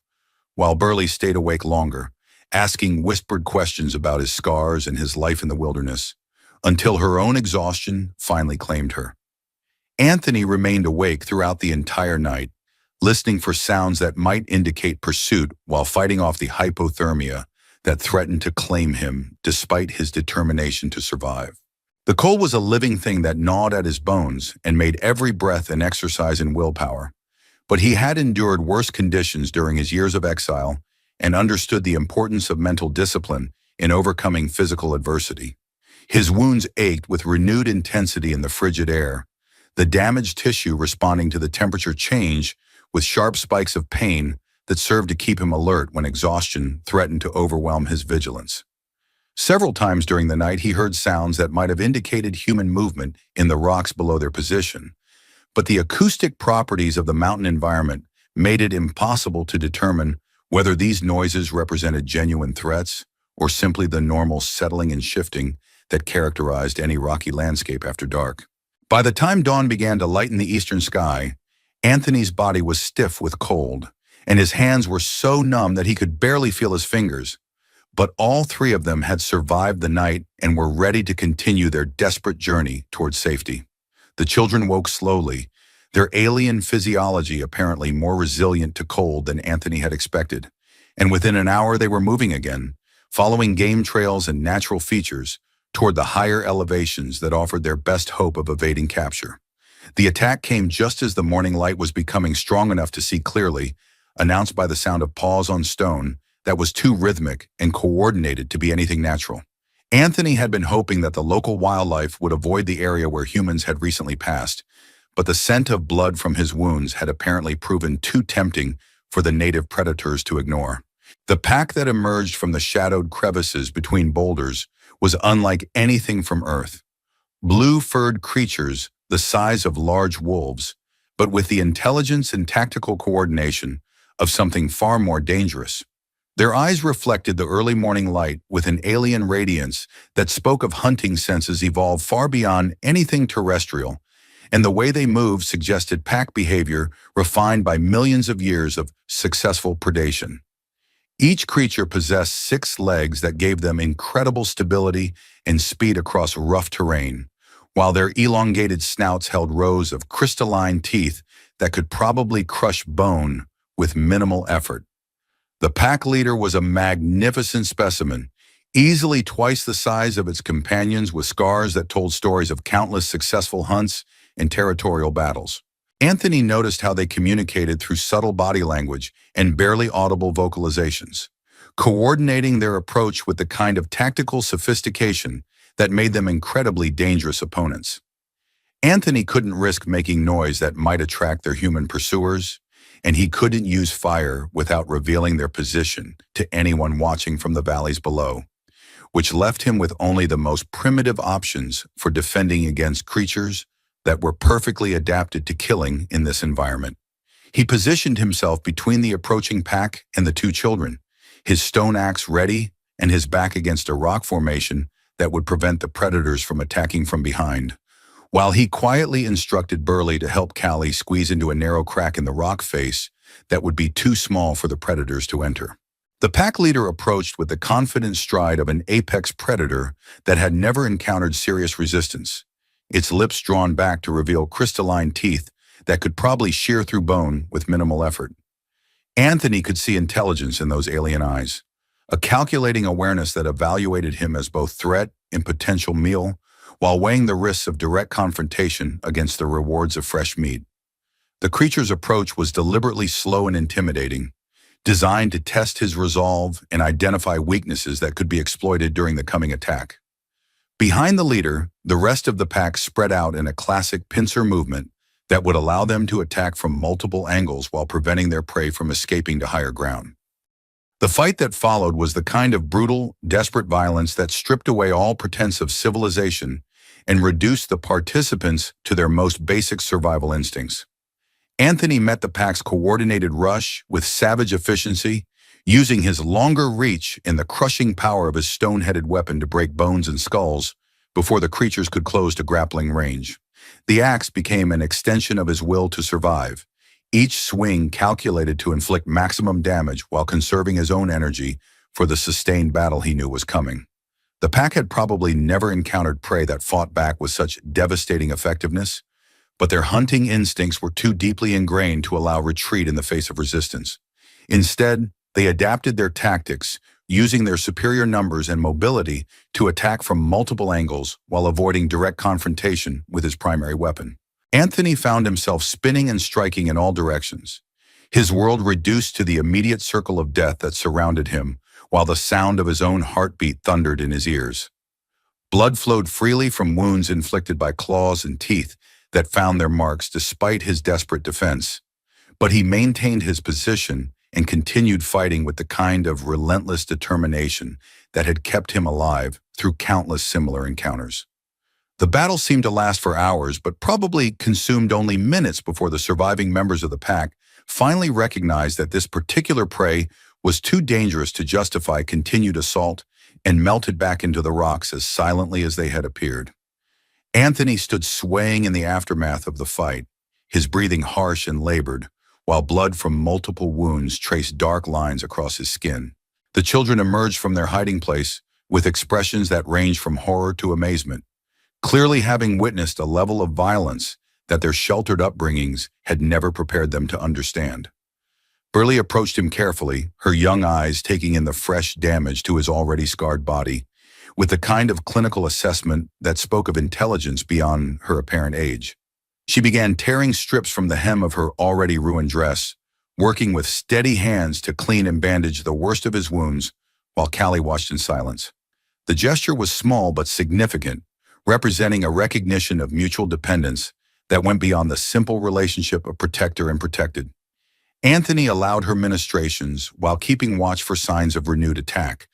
while Burley stayed awake longer, asking whispered questions about his scars and his life in the wilderness, until her own exhaustion finally claimed her. Anthony remained awake throughout the entire night, listening for sounds that might indicate pursuit while fighting off the hypothermia that threatened to claim him despite his determination to survive. The cold was a living thing that gnawed at his bones and made every breath an exercise in willpower. But he had endured worse conditions during his years of exile and understood the importance of mental discipline in overcoming physical adversity. His wounds ached with renewed intensity in the frigid air, the damaged tissue responding to the temperature change with sharp spikes of pain that served to keep him alert when exhaustion threatened to overwhelm his vigilance. Several times during the night he heard sounds that might have indicated human movement in the rocks below their position, but the acoustic properties of the mountain environment made it impossible to determine whether these noises represented genuine threats or simply the normal settling and shifting that characterized any rocky landscape after dark. By the time dawn began to lighten the eastern sky, Anthony's body was stiff with cold, and his hands were so numb that he could barely feel his fingers. But all three of them had survived the night and were ready to continue their desperate journey towards safety. The children woke slowly, their alien physiology apparently more resilient to cold than Anthony had expected, and within an hour they were moving again, following game trails and natural features toward the higher elevations that offered their best hope of evading capture. The attack came just as the morning light was becoming strong enough to see clearly, announced by the sound of paws on stone that was too rhythmic and coordinated to be anything natural. Anthony had been hoping that the local wildlife would avoid the area where humans had recently passed, but the scent of blood from his wounds had apparently proven too tempting for the native predators to ignore. The pack that emerged from the shadowed crevices between boulders was unlike anything from Earth. Blue-furred creatures the size of large wolves, but with the intelligence and tactical coordination of something far more dangerous. Their eyes reflected the early morning light with an alien radiance that spoke of hunting senses evolved far beyond anything terrestrial, and the way they moved suggested pack behavior refined by millions of years of successful predation. Each creature possessed 6 legs that gave them incredible stability and speed across rough terrain, while their elongated snouts held rows of crystalline teeth that could probably crush bone with minimal effort. The pack leader was a magnificent specimen, easily twice the size of its companions with scars that told stories of countless successful hunts and territorial battles. Anthony noticed how they communicated through subtle body language and barely audible vocalizations, coordinating their approach with the kind of tactical sophistication that made them incredibly dangerous opponents. Anthony couldn't risk making noise that might attract their human pursuers, and he couldn't use fire without revealing their position to anyone watching from the valleys below, which left him with only the most primitive options for defending against creatures that were perfectly adapted to killing in this environment. He positioned himself between the approaching pack and the 2 children, his stone axe ready and his back against a rock formation that would prevent the predators from attacking from behind, while he quietly instructed Burley to help Callie squeeze into a narrow crack in the rock face that would be too small for the predators to enter. The pack leader approached with the confident stride of an apex predator that had never encountered serious resistance, its lips drawn back to reveal crystalline teeth that could probably shear through bone with minimal effort. Anthony could see intelligence in those alien eyes, a calculating awareness that evaluated him as both threat and potential meal, while weighing the risks of direct confrontation against the rewards of fresh meat. The creature's approach was deliberately slow and intimidating, designed to test his resolve and identify weaknesses that could be exploited during the coming attack. Behind the leader, the rest of the pack spread out in a classic pincer movement that would allow them to attack from multiple angles while preventing their prey from escaping to higher ground. The fight that followed was the kind of brutal, desperate violence that stripped away all pretense of civilization and reduced the participants to their most basic survival instincts. Anthony met the pack's coordinated rush with savage efficiency, using his longer reach and the crushing power of his stone-headed weapon to break bones and skulls before the creatures could close to grappling range. The axe became an extension of his will to survive, each swing calculated to inflict maximum damage while conserving his own energy for the sustained battle he knew was coming. The pack had probably never encountered prey that fought back with such devastating effectiveness, but their hunting instincts were too deeply ingrained to allow retreat in the face of resistance. Instead, they adapted their tactics, using their superior numbers and mobility to attack from multiple angles while avoiding direct confrontation with his primary weapon. Anthony found himself spinning and striking in all directions, his world reduced to the immediate circle of death that surrounded him, while the sound of his own heartbeat thundered in his ears. Blood flowed freely from wounds inflicted by claws and teeth that found their marks despite his desperate defense. But he maintained his position and continued fighting with the kind of relentless determination that had kept him alive through countless similar encounters. The battle seemed to last for hours, but probably consumed only minutes before the surviving members of the pack finally recognized that this particular prey was too dangerous to justify continued assault and melted back into the rocks as silently as they had appeared. Anthony stood swaying in the aftermath of the fight, his breathing harsh and labored, while blood from multiple wounds traced dark lines across his skin. The children emerged from their hiding place with expressions that ranged from horror to amazement, clearly having witnessed a level of violence that their sheltered upbringings had never prepared them to understand. Burley approached him carefully, her young eyes taking in the fresh damage to his already scarred body, with the kind of clinical assessment that spoke of intelligence beyond her apparent age. She began tearing strips from the hem of her already ruined dress, working with steady hands to clean and bandage the worst of his wounds, while Callie watched in silence. The gesture was small but significant, representing a recognition of mutual dependence that went beyond the simple relationship of protector and protected. Anthony allowed her ministrations while keeping watch for signs of renewed attack,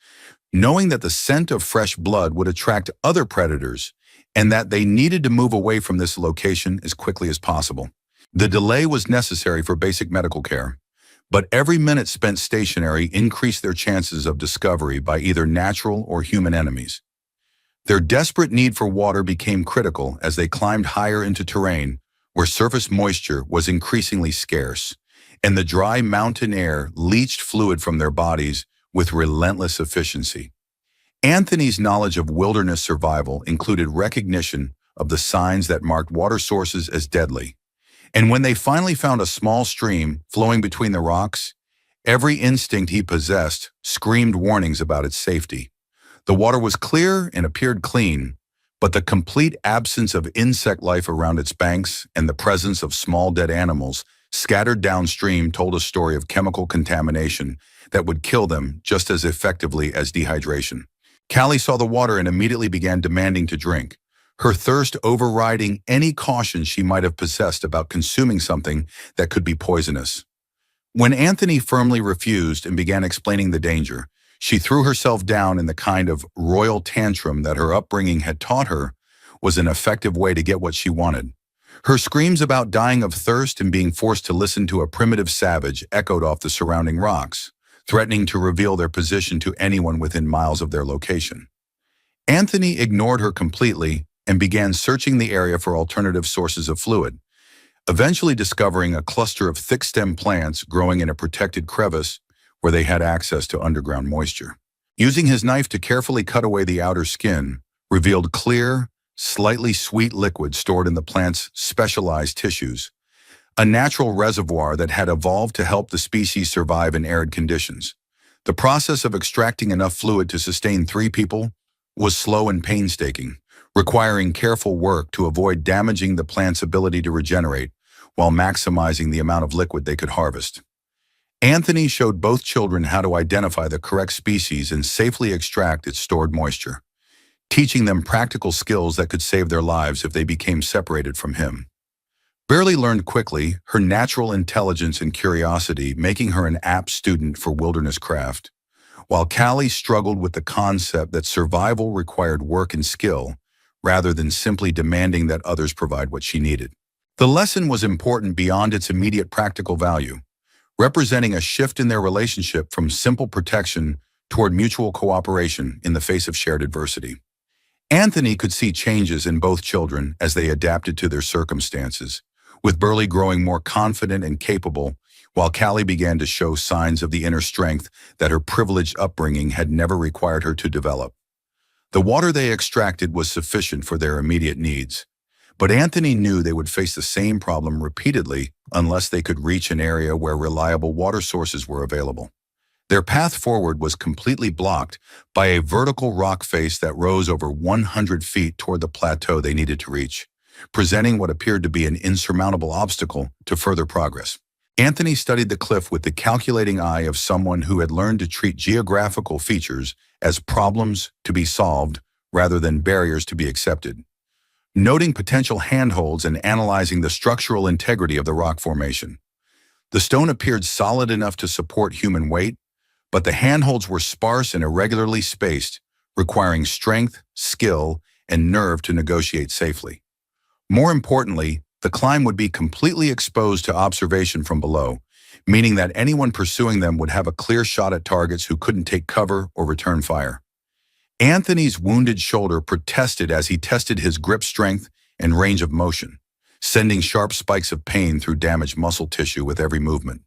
knowing that the scent of fresh blood would attract other predators and that they needed to move away from this location as quickly as possible. The delay was necessary for basic medical care, but every minute spent stationary increased their chances of discovery by either natural or human enemies. Their desperate need for water became critical as they climbed higher into terrain where surface moisture was increasingly scarce, and the dry mountain air leached fluid from their bodies with relentless efficiency. Anthony's knowledge of wilderness survival included recognition of the signs that marked water sources as deadly. And when they finally found a small stream flowing between the rocks, every instinct he possessed screamed warnings about its safety. The water was clear and appeared clean, but the complete absence of insect life around its banks and the presence of small dead animals scattered downstream told a story of chemical contamination that would kill them just as effectively as dehydration. Callie saw the water and immediately began demanding to drink, her thirst overriding any caution she might have possessed about consuming something that could be poisonous. When Anthony firmly refused and began explaining the danger, she threw herself down in the kind of royal tantrum that her upbringing had taught her was an effective way to get what she wanted. Her screams about dying of thirst and being forced to listen to a primitive savage echoed off the surrounding rocks, threatening to reveal their position to anyone within miles of their location. Anthony ignored her completely and began searching the area for alternative sources of fluid, eventually discovering a cluster of thick-stemmed plants growing in a protected crevice where they had access to underground moisture. Using his knife to carefully cut away the outer skin revealed clear, slightly sweet liquid stored in the plant's specialized tissues, a natural reservoir that had evolved to help the species survive in arid conditions. The process of extracting enough fluid to sustain 3 people was slow and painstaking, requiring careful work to avoid damaging the plant's ability to regenerate while maximizing the amount of liquid they could harvest. Anthony showed both children how to identify the correct species and safely extract its stored moisture, teaching them practical skills that could save their lives if they became separated from him. Burley learned quickly, her natural intelligence and curiosity making her an apt student for wilderness craft, while Callie struggled with the concept that survival required work and skill rather than simply demanding that others provide what she needed. The lesson was important beyond its immediate practical value, representing a shift in their relationship from simple protection toward mutual cooperation in the face of shared adversity. Anthony could see changes in both children as they adapted to their circumstances, with Burley growing more confident and capable, while Callie began to show signs of the inner strength that her privileged upbringing had never required her to develop. The water they extracted was sufficient for their immediate needs, But Anthony knew they would face the same problem repeatedly unless they could reach an area where reliable water sources were available. Their path forward was completely blocked by a vertical rock face that rose over 100 feet toward the plateau they needed to reach, presenting what appeared to be an insurmountable obstacle to further progress. Anthony studied the cliff with the calculating eye of someone who had learned to treat geographical features as problems to be solved rather than barriers to be accepted. Noting potential handholds and analyzing the structural integrity of the rock formation. The stone appeared solid enough to support human weight, but the handholds were sparse and irregularly spaced, requiring strength, skill, and nerve to negotiate safely. More importantly, the climb would be completely exposed to observation from below, meaning that anyone pursuing them would have a clear shot at targets who couldn't take cover or return fire. Anthony's wounded shoulder protested as he tested his grip strength and range of motion, sending sharp spikes of pain through damaged muscle tissue with every movement.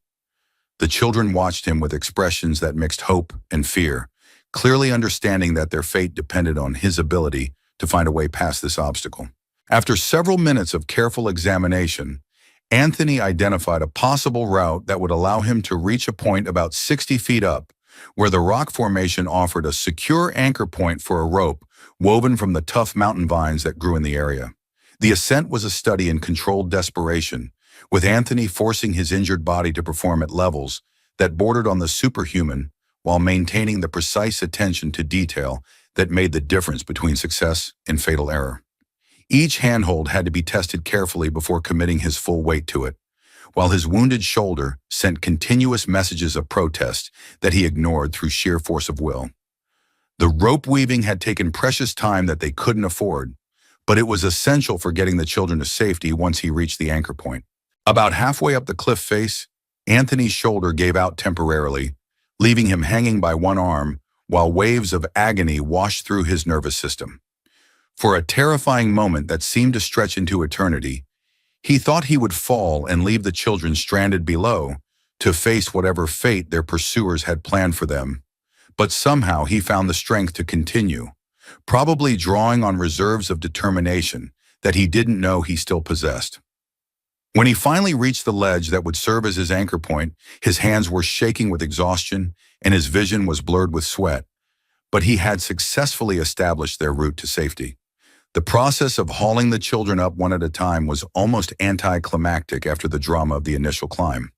The children watched him with expressions that mixed hope and fear, clearly understanding that their fate depended on his ability to find a way past this obstacle. After several minutes of careful examination, Anthony identified a possible route that would allow him to reach a point about 60 feet up, where the rock formation offered a secure anchor point for a rope woven from the tough mountain vines that grew in the area. The ascent was a study in controlled desperation, with Anthony forcing his injured body to perform at levels that bordered on the superhuman while maintaining the precise attention to detail that made the difference between success and fatal error. Each handhold had to be tested carefully before committing his full weight to it, while his wounded shoulder sent continuous messages of protest that he ignored through sheer force of will. The rope weaving had taken precious time that they couldn't afford, but it was essential for getting the children to safety once he reached the anchor point. About halfway up the cliff face, Anthony's shoulder gave out temporarily, leaving him hanging by one arm while waves of agony washed through his nervous system. For a terrifying moment that seemed to stretch into eternity, he thought he would fall and leave the children stranded below to face whatever fate their pursuers had planned for them. But somehow he found the strength to continue, probably drawing on reserves of determination that he didn't know he still possessed. When he finally reached the ledge that would serve as his anchor point, his hands were shaking with exhaustion and his vision was blurred with sweat. But he had successfully established their route to safety. The process of hauling the children up one at a time was almost anticlimactic after the drama of the initial climb,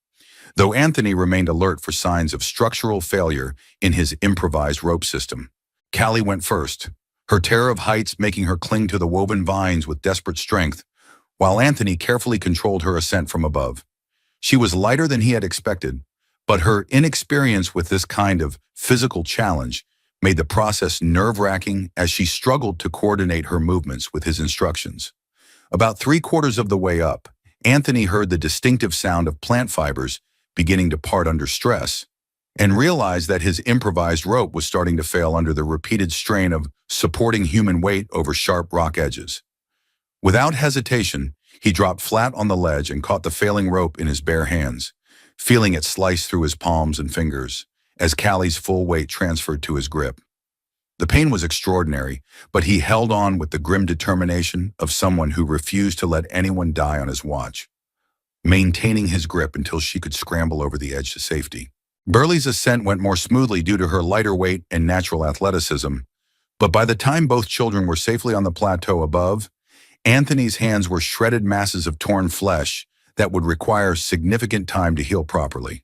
though Anthony remained alert for signs of structural failure in his improvised rope system. Callie went first, her terror of heights making her cling to the woven vines with desperate strength, while Anthony carefully controlled her ascent from above. She was lighter than he had expected, but her inexperience with this kind of physical challenge made the process nerve-wracking as she struggled to coordinate her movements with his instructions. About 3/4 of the way up, Anthony heard the distinctive sound of plant fibers beginning to part under stress, and realized that his improvised rope was starting to fail under the repeated strain of supporting human weight over sharp rock edges. Without hesitation, he dropped flat on the ledge and caught the failing rope in his bare hands, feeling it slice through his palms and fingers as Callie's full weight transferred to his grip. The pain was extraordinary, but he held on with the grim determination of someone who refused to let anyone die on his watch, maintaining his grip until she could scramble over the edge to safety. Burley's ascent went more smoothly due to her lighter weight and natural athleticism, but by the time both children were safely on the plateau above, Anthony's hands were shredded masses of torn flesh that would require significant time to heal properly.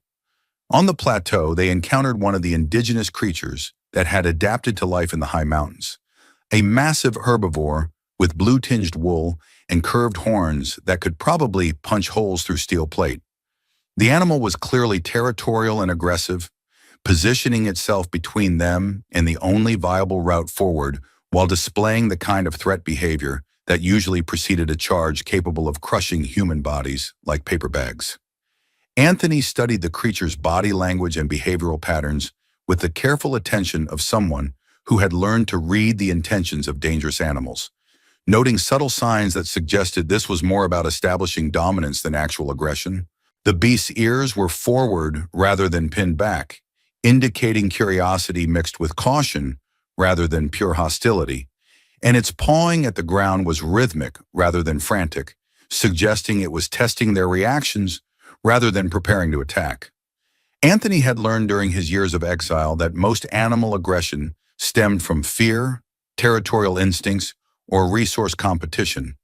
On the plateau, they encountered one of the indigenous creatures that had adapted to life in the high mountains, a massive herbivore with blue-tinged wool and curved horns that could probably punch holes through steel plate. The animal was clearly territorial and aggressive, positioning itself between them and the only viable route forward while displaying the kind of threat behavior that usually preceded a charge capable of crushing human bodies like paper bags. Anthony studied the creature's body language and behavioral patterns with the careful attention of someone who had learned to read the intentions of dangerous animals, noting subtle signs that suggested this was more about establishing dominance than actual aggression. The beast's ears were forward rather than pinned back, indicating curiosity mixed with caution rather than pure hostility, and its pawing at the ground was rhythmic rather than frantic, suggesting it was testing their reactions rather than preparing to attack. Anthony had learned during his years of exile that most animal aggression stemmed from fear, territorial instincts, or resource competition,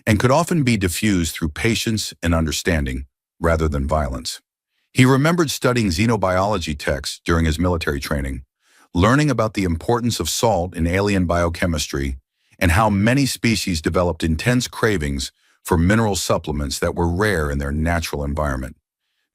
and could often be diffused through patience and understanding rather than violence. He remembered studying xenobiology texts during his military training, learning about the importance of salt in alien biochemistry and how many species developed intense cravings for mineral supplements that were rare in their natural environment.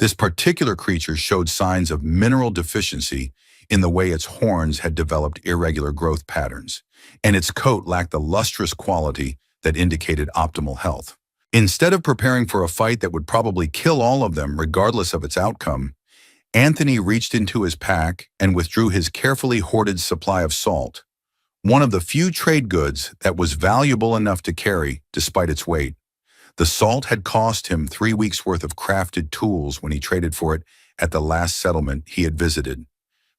This particular creature showed signs of mineral deficiency in the way its horns had developed irregular growth patterns, and its coat lacked the lustrous quality that indicated optimal health. Instead of preparing for a fight that would probably kill all of them regardless of its outcome, Anthony reached into his pack and withdrew his carefully hoarded supply of salt, one of the few trade goods that was valuable enough to carry despite its weight. The salt had cost him 3 weeks' worth of crafted tools when he traded for it at the last settlement he had visited,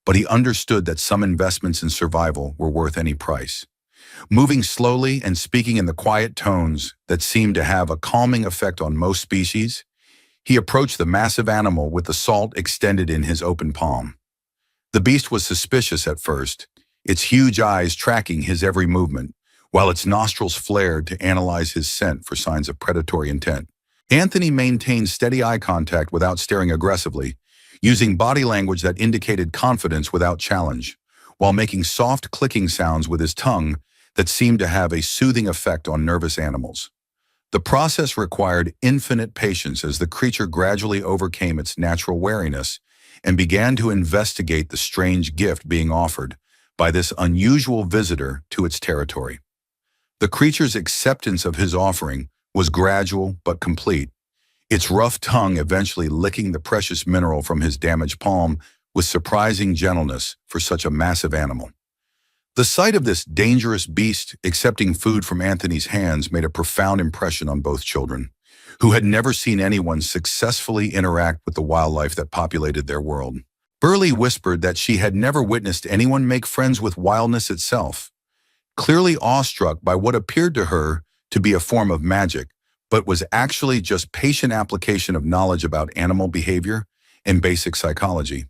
but he understood that some investments in survival were worth any price. Moving slowly and speaking in the quiet tones that seemed to have a calming effect on most species, he approached the massive animal with the salt extended in his open palm. The beast was suspicious at first, its huge eyes tracking his every movement, while its nostrils flared to analyze his scent for signs of predatory intent. Anthony maintained steady eye contact without staring aggressively, using body language that indicated confidence without challenge, while making soft clicking sounds with his tongue that seemed to have a soothing effect on nervous animals. The process required infinite patience as the creature gradually overcame its natural wariness and began to investigate the strange gift being offered by this unusual visitor to its territory. The creature's acceptance of his offering was gradual but complete, its rough tongue eventually licking the precious mineral from his damaged palm with surprising gentleness for such a massive animal. The sight of this dangerous beast accepting food from Anthony's hands made a profound impression on both children, who had never seen anyone successfully interact with the wildlife that populated their world. Burley whispered that she had never witnessed anyone make friends with wildness itself, clearly awestruck by what appeared to her to be a form of magic, but was actually just patient application of knowledge about animal behavior and basic psychology.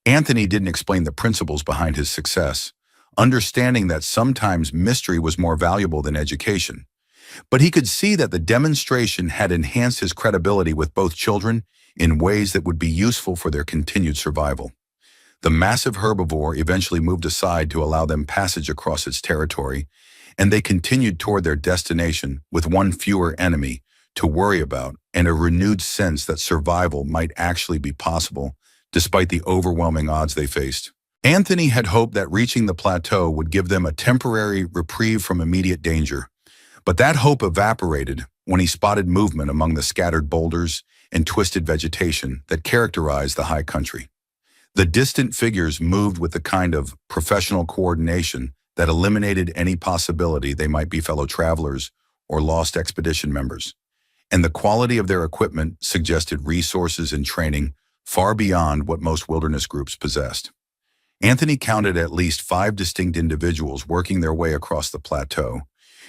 Anthony didn't explain the principles behind his success, understanding that sometimes mystery was more valuable than education. But he could see that the demonstration had enhanced his credibility with both children in ways that would be useful for their continued survival. The massive herbivore eventually moved aside to allow them passage across its territory, and they continued toward their destination with one fewer enemy to worry about and a renewed sense that survival might actually be possible despite the overwhelming odds they faced. Anthony had hoped that reaching the plateau would give them a temporary reprieve from immediate danger, but that hope evaporated when he spotted movement among the scattered boulders and twisted vegetation that characterized the high country. The distant figures moved with the kind of professional coordination that eliminated any possibility they might be fellow travelers or lost expedition members, and the quality of their equipment suggested resources and training far beyond what most wilderness groups possessed. Anthony counted at least 5 distinct individuals working their way across the plateau,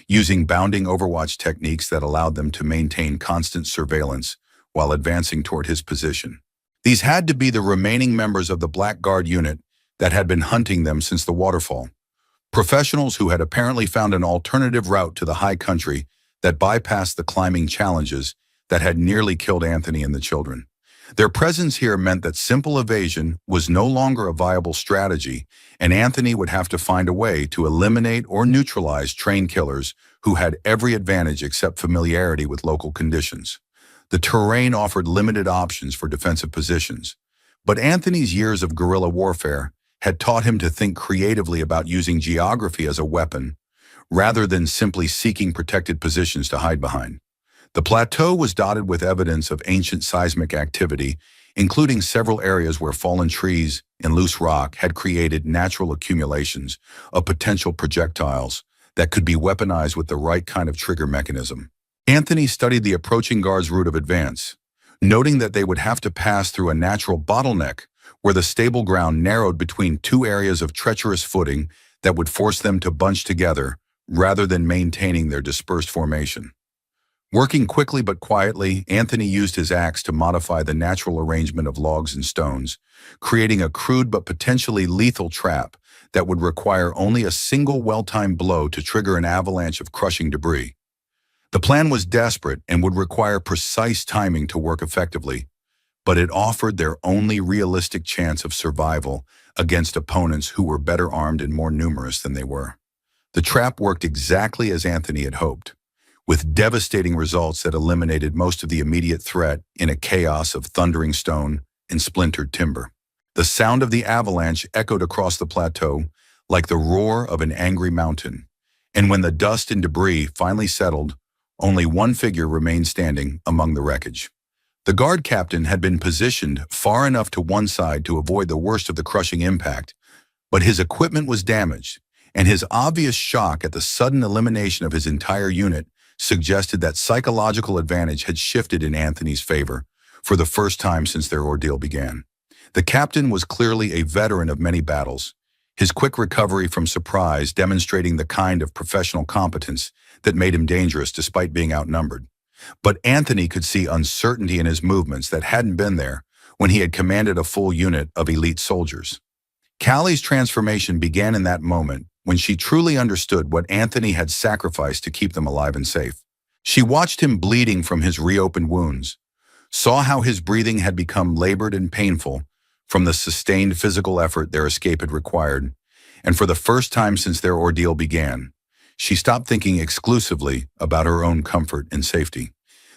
using bounding overwatch techniques that allowed them to maintain constant surveillance while advancing toward his position. These had to be the remaining members of the Black Guard unit that had been hunting them since the waterfall, professionals who had apparently found an alternative route to the high country that bypassed the climbing challenges that had nearly killed Anthony and the children. Their presence here meant that simple evasion was no longer a viable strategy, and Anthony would have to find a way to eliminate or neutralize trained killers who had every advantage except familiarity with local conditions. The terrain offered limited options for defensive positions, but Anthony's years of guerrilla warfare had taught him to think creatively about using geography as a weapon, rather than simply seeking protected positions to hide behind. The plateau was dotted with evidence of ancient seismic activity, including several areas where fallen trees and loose rock had created natural accumulations of potential projectiles that could be weaponized with the right kind of trigger mechanism. Anthony studied the approaching guards' route of advance, noting that they would have to pass through a natural bottleneck where the stable ground narrowed between 2 areas of treacherous footing that would force them to bunch together rather than maintaining their dispersed formation. Working quickly but quietly, Anthony used his axe to modify the natural arrangement of logs and stones, creating a crude but potentially lethal trap that would require only a single well-timed blow to trigger an avalanche of crushing debris. The plan was desperate and would require precise timing to work effectively, but it offered their only realistic chance of survival against opponents who were better armed and more numerous than they were. The trap worked exactly as Anthony had hoped, with devastating results that eliminated most of the immediate threat in a chaos of thundering stone and splintered timber. The sound of the avalanche echoed across the plateau like the roar of an angry mountain, and when the dust and debris finally settled, only one figure remained standing among the wreckage. The guard captain had been positioned far enough to one side to avoid the worst of the crushing impact, but his equipment was damaged, and his obvious shock at the sudden elimination of his entire unit suggested that psychological advantage had shifted in Anthony's favor for the first time since their ordeal began. The captain was clearly a veteran of many battles, his quick recovery from surprise demonstrating the kind of professional competence that made him dangerous despite being outnumbered. But Anthony could see uncertainty in his movements that hadn't been there when he had commanded a full unit of elite soldiers. Callie's transformation began in that moment when she truly understood what Anthony had sacrificed to keep them alive and safe. She watched him bleeding from his reopened wounds, saw how his breathing had become labored and painful from the sustained physical effort their escape had required, and for the first time since their ordeal began, she stopped thinking exclusively about her own comfort and safety.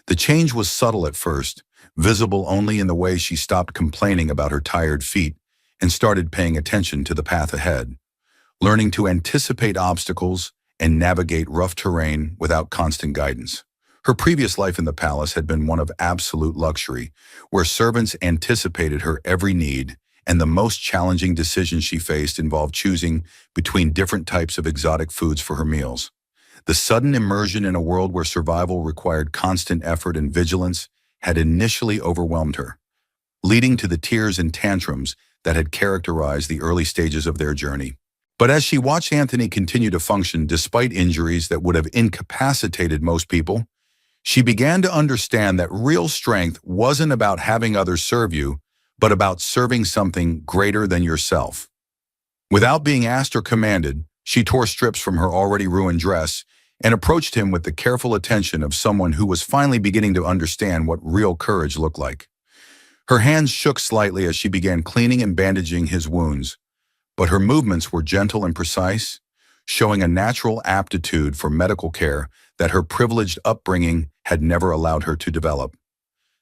The change was subtle at first, visible only in the way she stopped complaining about her tired feet and started paying attention to the path ahead, learning to anticipate obstacles and navigate rough terrain without constant guidance. Her previous life in the palace had been one of absolute luxury, where servants anticipated her every need, and the most challenging decisions she faced involved choosing between different types of exotic foods for her meals. The sudden immersion in a world where survival required constant effort and vigilance had initially overwhelmed her, leading to the tears and tantrums that had characterized the early stages of their journey. But as she watched Anthony continue to function despite injuries that would have incapacitated most people, she began to understand that real strength wasn't about having others serve you, but about serving something greater than yourself. Without being asked or commanded, she tore strips from her already ruined dress and approached him with the careful attention of someone who was finally beginning to understand what real courage looked like. Her hands shook slightly as she began cleaning and bandaging his wounds, but her movements were gentle and precise, showing a natural aptitude for medical care that her privileged upbringing had never allowed her to develop.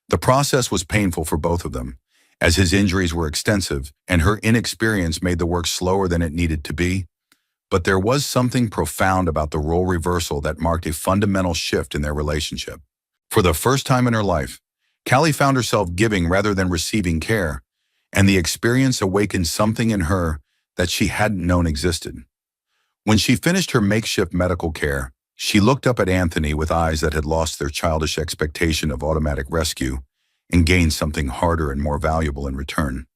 The process was painful for both of them, as his injuries were extensive and her inexperience made the work slower than it needed to be. But there was something profound about the role reversal that marked a fundamental shift in their relationship. For the first time in her life, Callie found herself giving rather than receiving care, and the experience awakened something in her that she hadn't known existed. When she finished her makeshift medical care, she looked up at Anthony with eyes that had lost their childish expectation of automatic rescue and gained something harder and more valuable in return.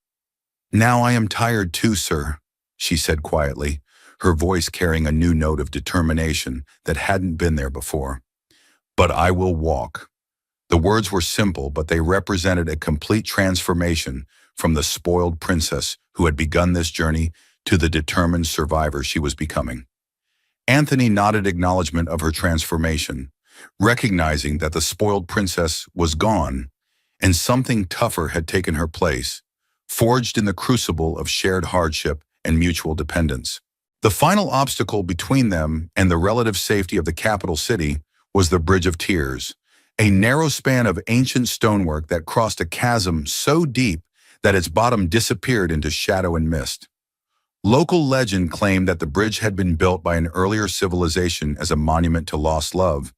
"Now I am tired too, sir," she said quietly, her voice carrying a new note of determination that hadn't been there before. "But I will walk." The words were simple, but they represented a complete transformation from the spoiled princess who had begun this journey to the determined survivor she was becoming. Anthony nodded acknowledgement of her transformation, recognizing that the spoiled princess was gone and something tougher had taken her place, forged in the crucible of shared hardship and mutual dependence. The final obstacle between them and the relative safety of the capital city was the Bridge of Tears, a narrow span of ancient stonework that crossed a chasm so deep that its bottom disappeared into shadow and mist. Local legend claimed that the bridge had been built by an earlier civilization as a monument to lost love,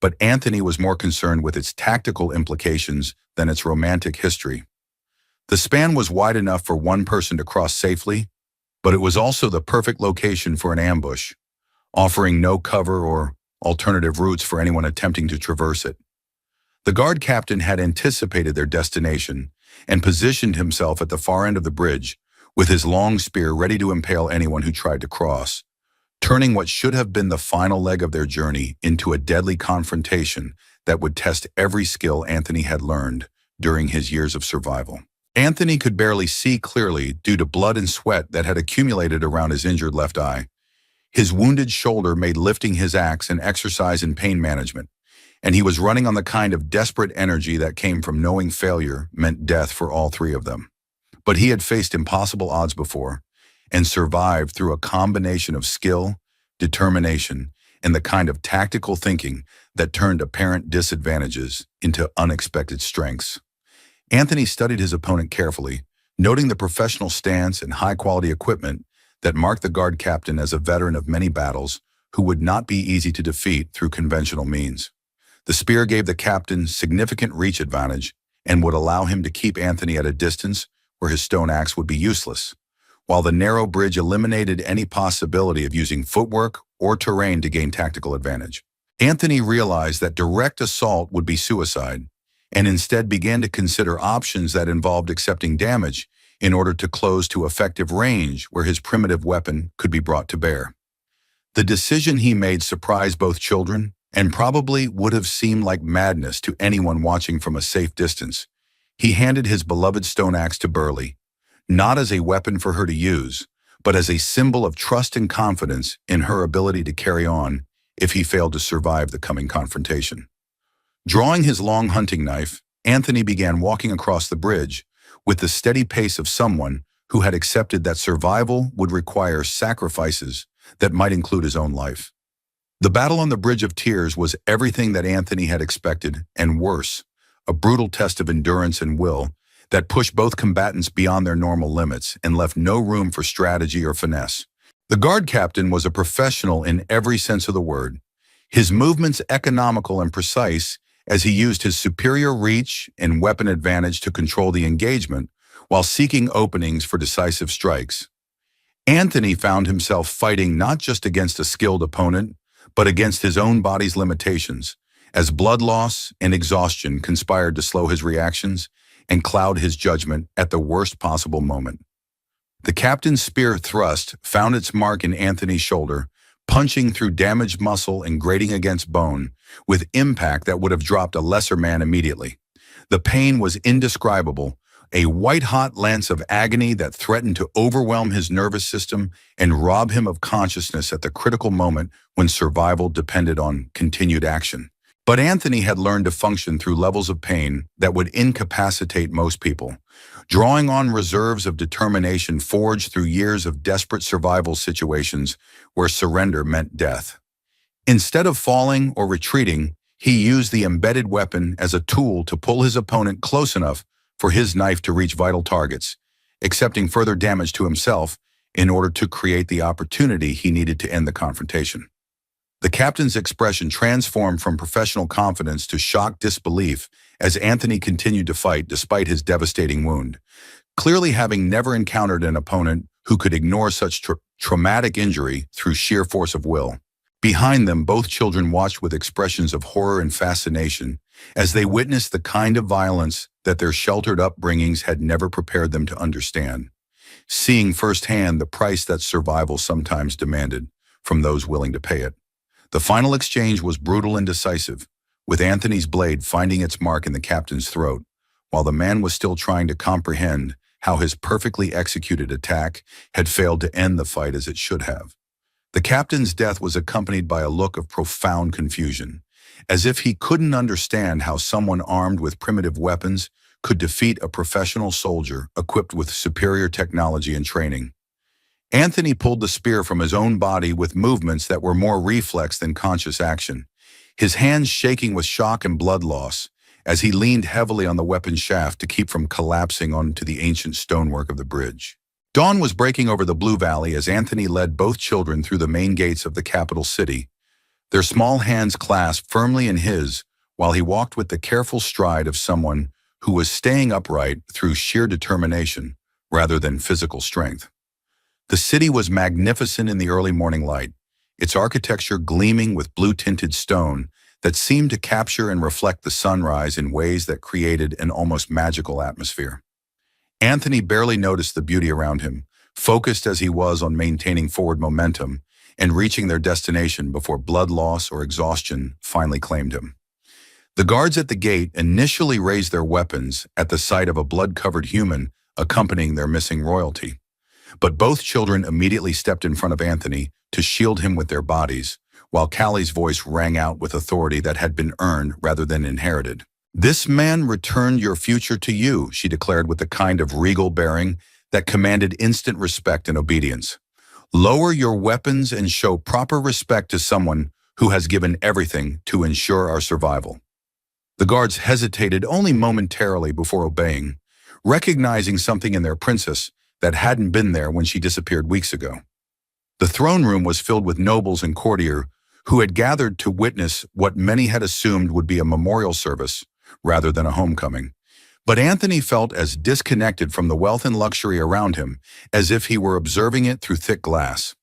but Anthony was more concerned with its tactical implications than its romantic history. The span was wide enough for one person to cross safely, but it was also the perfect location for an ambush, offering no cover or alternative routes for anyone attempting to traverse it. The guard captain had anticipated their destination and positioned himself at the far end of the bridge, with his long spear ready to impale anyone who tried to cross. turning what should have been the final leg of their journey into a deadly confrontation that would test every skill Anthony had learned during his years of survival. Anthony could barely see clearly due to blood and sweat that had accumulated around his injured left eye. His wounded shoulder made lifting his axe an exercise in pain management, and he was running on the kind of desperate energy that came from knowing failure meant death for all three of them. But he had faced impossible odds before and survived through a combination of skill, determination, and the kind of tactical thinking that turned apparent disadvantages into unexpected strengths. Anthony studied his opponent carefully, noting the professional stance and high-quality equipment that marked the guard captain as a veteran of many battles who would not be easy to defeat through conventional means. The spear gave the captain significant reach advantage and would allow him to keep Anthony at a distance where his stone axe would be useless, while the narrow bridge eliminated any possibility of using footwork or terrain to gain tactical advantage. Anthony realized that direct assault would be suicide, and instead began to consider options that involved accepting damage in order to close to effective range where his primitive weapon could be brought to bear. The decision he made surprised both children and probably would have seemed like madness to anyone watching from a safe distance. He handed his beloved stone axe to Burley, not as a weapon for her to use, but as a symbol of trust and confidence in her ability to carry on if he failed to survive the coming confrontation. Drawing his long hunting knife, Anthony began walking across the bridge with the steady pace of someone who had accepted that survival would require sacrifices that might include his own life. The battle on the Bridge of Tears was everything that Anthony had expected, and worse, a brutal test of endurance and will that pushed both combatants beyond their normal limits and left no room for strategy or finesse. The guard captain was a professional in every sense of the word, his movements economical and precise as he used his superior reach and weapon advantage to control the engagement while seeking openings for decisive strikes. Anthony found himself fighting not just against a skilled opponent, but against his own body's limitations, as blood loss and exhaustion conspired to slow his reactions and cloud his judgment at the worst possible moment. The captain's spear thrust found its mark in Anthony's shoulder, punching through damaged muscle and grating against bone, with impact that would have dropped a lesser man immediately. The pain was indescribable, a white-hot lance of agony that threatened to overwhelm his nervous system and rob him of consciousness at the critical moment when survival depended on continued action. But Anthony had learned to function through levels of pain that would incapacitate most people, drawing on reserves of determination forged through years of desperate survival situations where surrender meant death. Instead of falling or retreating, he used the embedded weapon as a tool to pull his opponent close enough for his knife to reach vital targets, accepting further damage to himself in order to create the opportunity he needed to end the confrontation. The captain's expression transformed from professional confidence to shocked disbelief as Anthony continued to fight despite his devastating wound, clearly having never encountered an opponent who could ignore such traumatic injury through sheer force of will. Behind them, both children watched with expressions of horror and fascination as they witnessed the kind of violence that their sheltered upbringings had never prepared them to understand, seeing firsthand the price that survival sometimes demanded from those willing to pay it. The final exchange was brutal and decisive, with Anthony's blade finding its mark in the captain's throat, while the man was still trying to comprehend how his perfectly executed attack had failed to end the fight as it should have. The captain's death was accompanied by a look of profound confusion, as if he couldn't understand how someone armed with primitive weapons could defeat a professional soldier equipped with superior technology and training. Anthony pulled the spear from his own body with movements that were more reflex than conscious action, his hands shaking with shock and blood loss as he leaned heavily on the weapon shaft to keep from collapsing onto the ancient stonework of the bridge. Dawn was breaking over the Blue Valley as Anthony led both children through the main gates of the capital city, their small hands clasped firmly in his while he walked with the careful stride of someone who was staying upright through sheer determination rather than physical strength. The city was magnificent in the early morning light, its architecture gleaming with blue-tinted stone that seemed to capture and reflect the sunrise in ways that created an almost magical atmosphere. Anthony barely noticed the beauty around him, focused as he was on maintaining forward momentum, and reaching their destination before blood loss or exhaustion finally claimed him. The guards at the gate initially raised their weapons at the sight of a blood-covered human accompanying their missing royalty. But both children immediately stepped in front of Anthony to shield him with their bodies, while Callie's voice rang out with authority that had been earned rather than inherited. "This man returned your future to you," she declared with a kind of regal bearing that commanded instant respect and obedience. "Lower your weapons and show proper respect to someone who has given everything to ensure our survival." The guards hesitated only momentarily before obeying, recognizing something in their princess that hadn't been there when she disappeared weeks ago. The throne room was filled with nobles and courtiers who had gathered to witness what many had assumed would be a memorial service rather than a homecoming. But Anthony felt as disconnected from the wealth and luxury around him as if he were observing it through thick glass.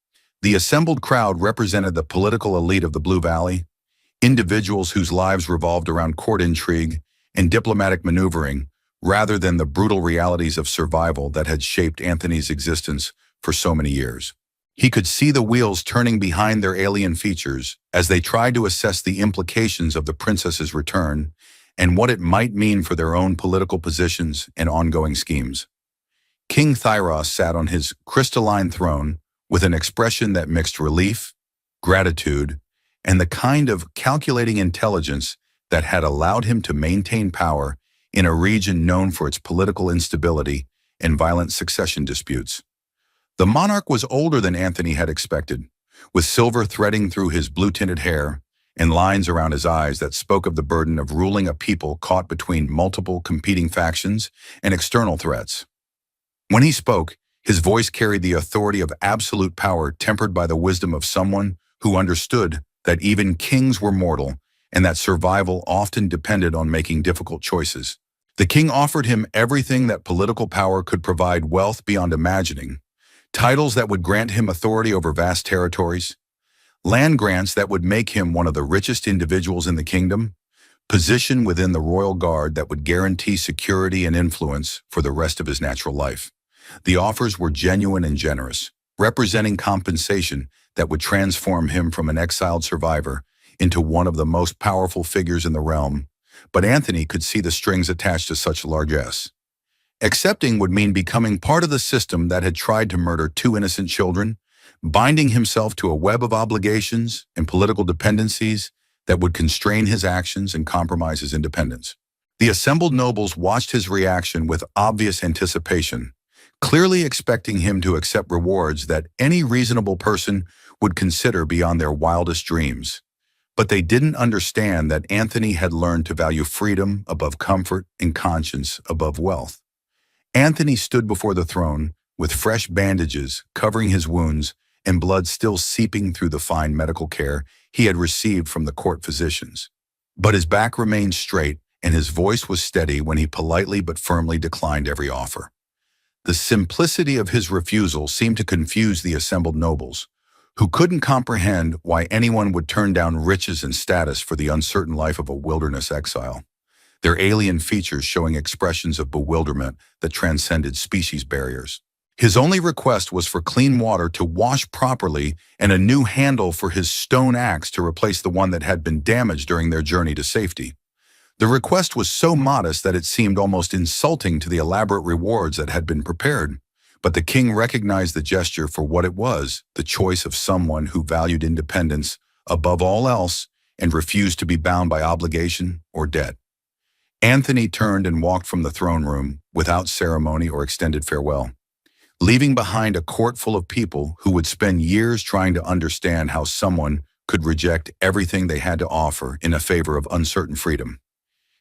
The assembled crowd represented the political elite of the Blue Valley, individuals whose lives revolved around court intrigue and diplomatic maneuvering rather than the brutal realities of survival that had shaped Anthony's existence for so many years. He could see the wheels turning behind their alien features as they tried to assess the implications of the princess's return and what it might mean for their own political positions and ongoing schemes. King Thyros sat on his crystalline throne with an expression that mixed relief, gratitude, and the kind of calculating intelligence that had allowed him to maintain power in a region known for its political instability and violent succession disputes. The monarch was older than Anthony had expected, with silver threading through his blue-tinted hair and lines around his eyes that spoke of the burden of ruling a people caught between multiple competing factions and external threats. When he spoke, his voice carried the authority of absolute power tempered by the wisdom of someone who understood that even kings were mortal and that survival often depended on making difficult choices. The king offered him everything that political power could provide: wealth beyond imagining, titles that would grant him authority over vast territories, land grants that would make him one of the richest individuals in the kingdom, position within the royal guard that would guarantee security and influence for the rest of his natural life. The offers were genuine and generous, representing compensation that would transform him from an exiled survivor into one of the most powerful figures in the realm. But Anthony could see the strings attached to such largesse. Accepting would mean becoming part of the system that had tried to murder two innocent children, binding himself to a web of obligations and political dependencies that would constrain his actions and compromise his independence. The assembled nobles watched his reaction with obvious anticipation, clearly expecting him to accept rewards that any reasonable person would consider beyond their wildest dreams. But they didn't understand that Anthony had learned to value freedom above comfort and conscience above wealth. Anthony stood before the throne with fresh bandages covering his wounds and blood still seeping through the fine medical care he had received from the court physicians. But his back remained straight and his voice was steady when he politely but firmly declined every offer. The simplicity of his refusal seemed to confuse the assembled nobles, who couldn't comprehend why anyone would turn down riches and status for the uncertain life of a wilderness exile, their alien features showing expressions of bewilderment that transcended species barriers. His only request was for clean water to wash properly and a new handle for his stone axe to replace the one that had been damaged during their journey to safety. The request was so modest that it seemed almost insulting to the elaborate rewards that had been prepared. But the king recognized the gesture for what it was: the choice of someone who valued independence above all else and refused to be bound by obligation or debt. Anthony turned and walked from the throne room without ceremony or extended farewell, leaving behind a court full of people who would spend years trying to understand how someone could reject everything they had to offer in a favor of uncertain freedom.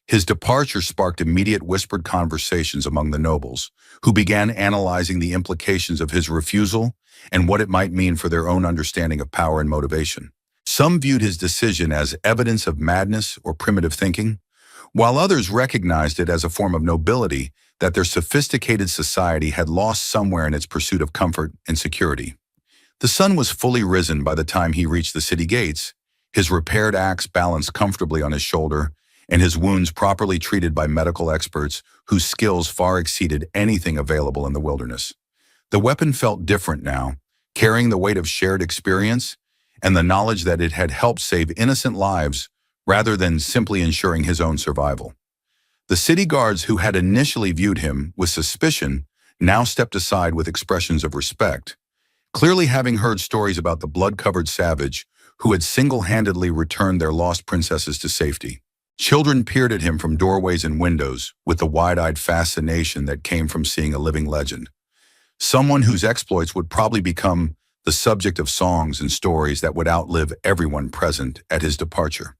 His departure sparked immediate whispered conversations among the nobles, who began analyzing the implications of his refusal and what it might mean for their own understanding of power and motivation. Some viewed his decision as evidence of madness or primitive thinking, while others recognized it as a form of nobility that their sophisticated society had lost somewhere in its pursuit of comfort and security. The sun was fully risen by the time he reached the city gates, his repaired axe balanced comfortably on his shoulder, and his wounds properly treated by medical experts whose skills far exceeded anything available in the wilderness. The weapon felt different now, carrying the weight of shared experience and the knowledge that it had helped save innocent lives rather than simply ensuring his own survival. The city guards who had initially viewed him with suspicion now stepped aside with expressions of respect, clearly having heard stories about the blood-covered savage who had single-handedly returned their lost princesses to safety. Children peered at him from doorways and windows with the wide-eyed fascination that came from seeing a living legend, someone whose exploits would probably become the subject of songs and stories that would outlive everyone present at his departure.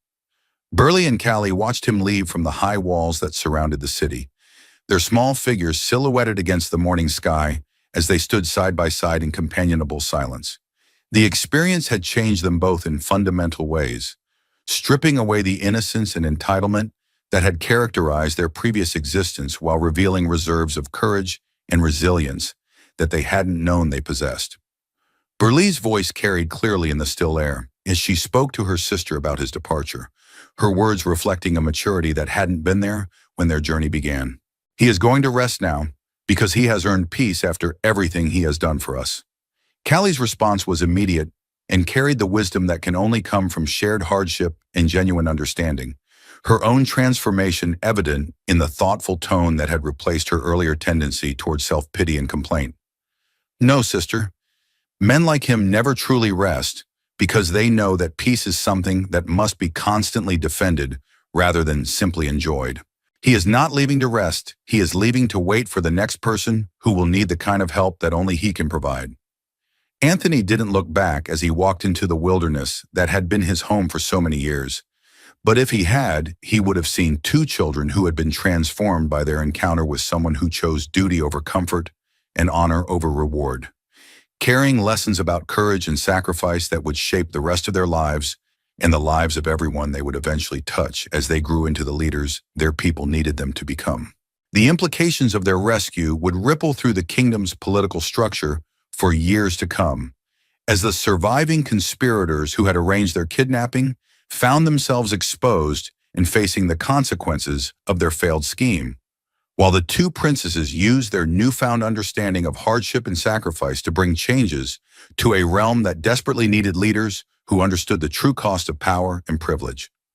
Burley and Callie watched him leave from the high walls that surrounded the city, their small figures silhouetted against the morning sky as they stood side by side in companionable silence. The experience had changed them both in fundamental ways, stripping away the innocence and entitlement that had characterized their previous existence while revealing reserves of courage and resilience that they hadn't known they possessed. Burley's voice carried clearly in the still air as she spoke to her sister about his departure, her words reflecting a maturity that hadn't been there when their journey began. He is going to rest now because he has earned peace after everything he has done for us. Callie's response was immediate and carried the wisdom that can only come from shared hardship and genuine understanding, her own transformation evident in the thoughtful tone that had replaced her earlier tendency towards self-pity and complaint. No, sister. Men like him never truly rest because they know that peace is something that must be constantly defended rather than simply enjoyed. He is not leaving to rest, he is leaving to wait for the next person who will need the kind of help that only he can provide. Anthony didn't look back as he walked into the wilderness that had been his home for so many years. But if he had, he would have seen two children who had been transformed by their encounter with someone who chose duty over comfort and honor over reward, carrying lessons about courage and sacrifice that would shape the rest of their lives and the lives of everyone they would eventually touch as they grew into the leaders their people needed them to become. The implications of their rescue would ripple through the kingdom's political structure for years to come, as the surviving conspirators who had arranged their kidnapping found themselves exposed and facing the consequences of their failed scheme, while the two princesses used their newfound understanding of hardship and sacrifice to bring changes to a realm that desperately needed leaders who understood the true cost of power and privilege.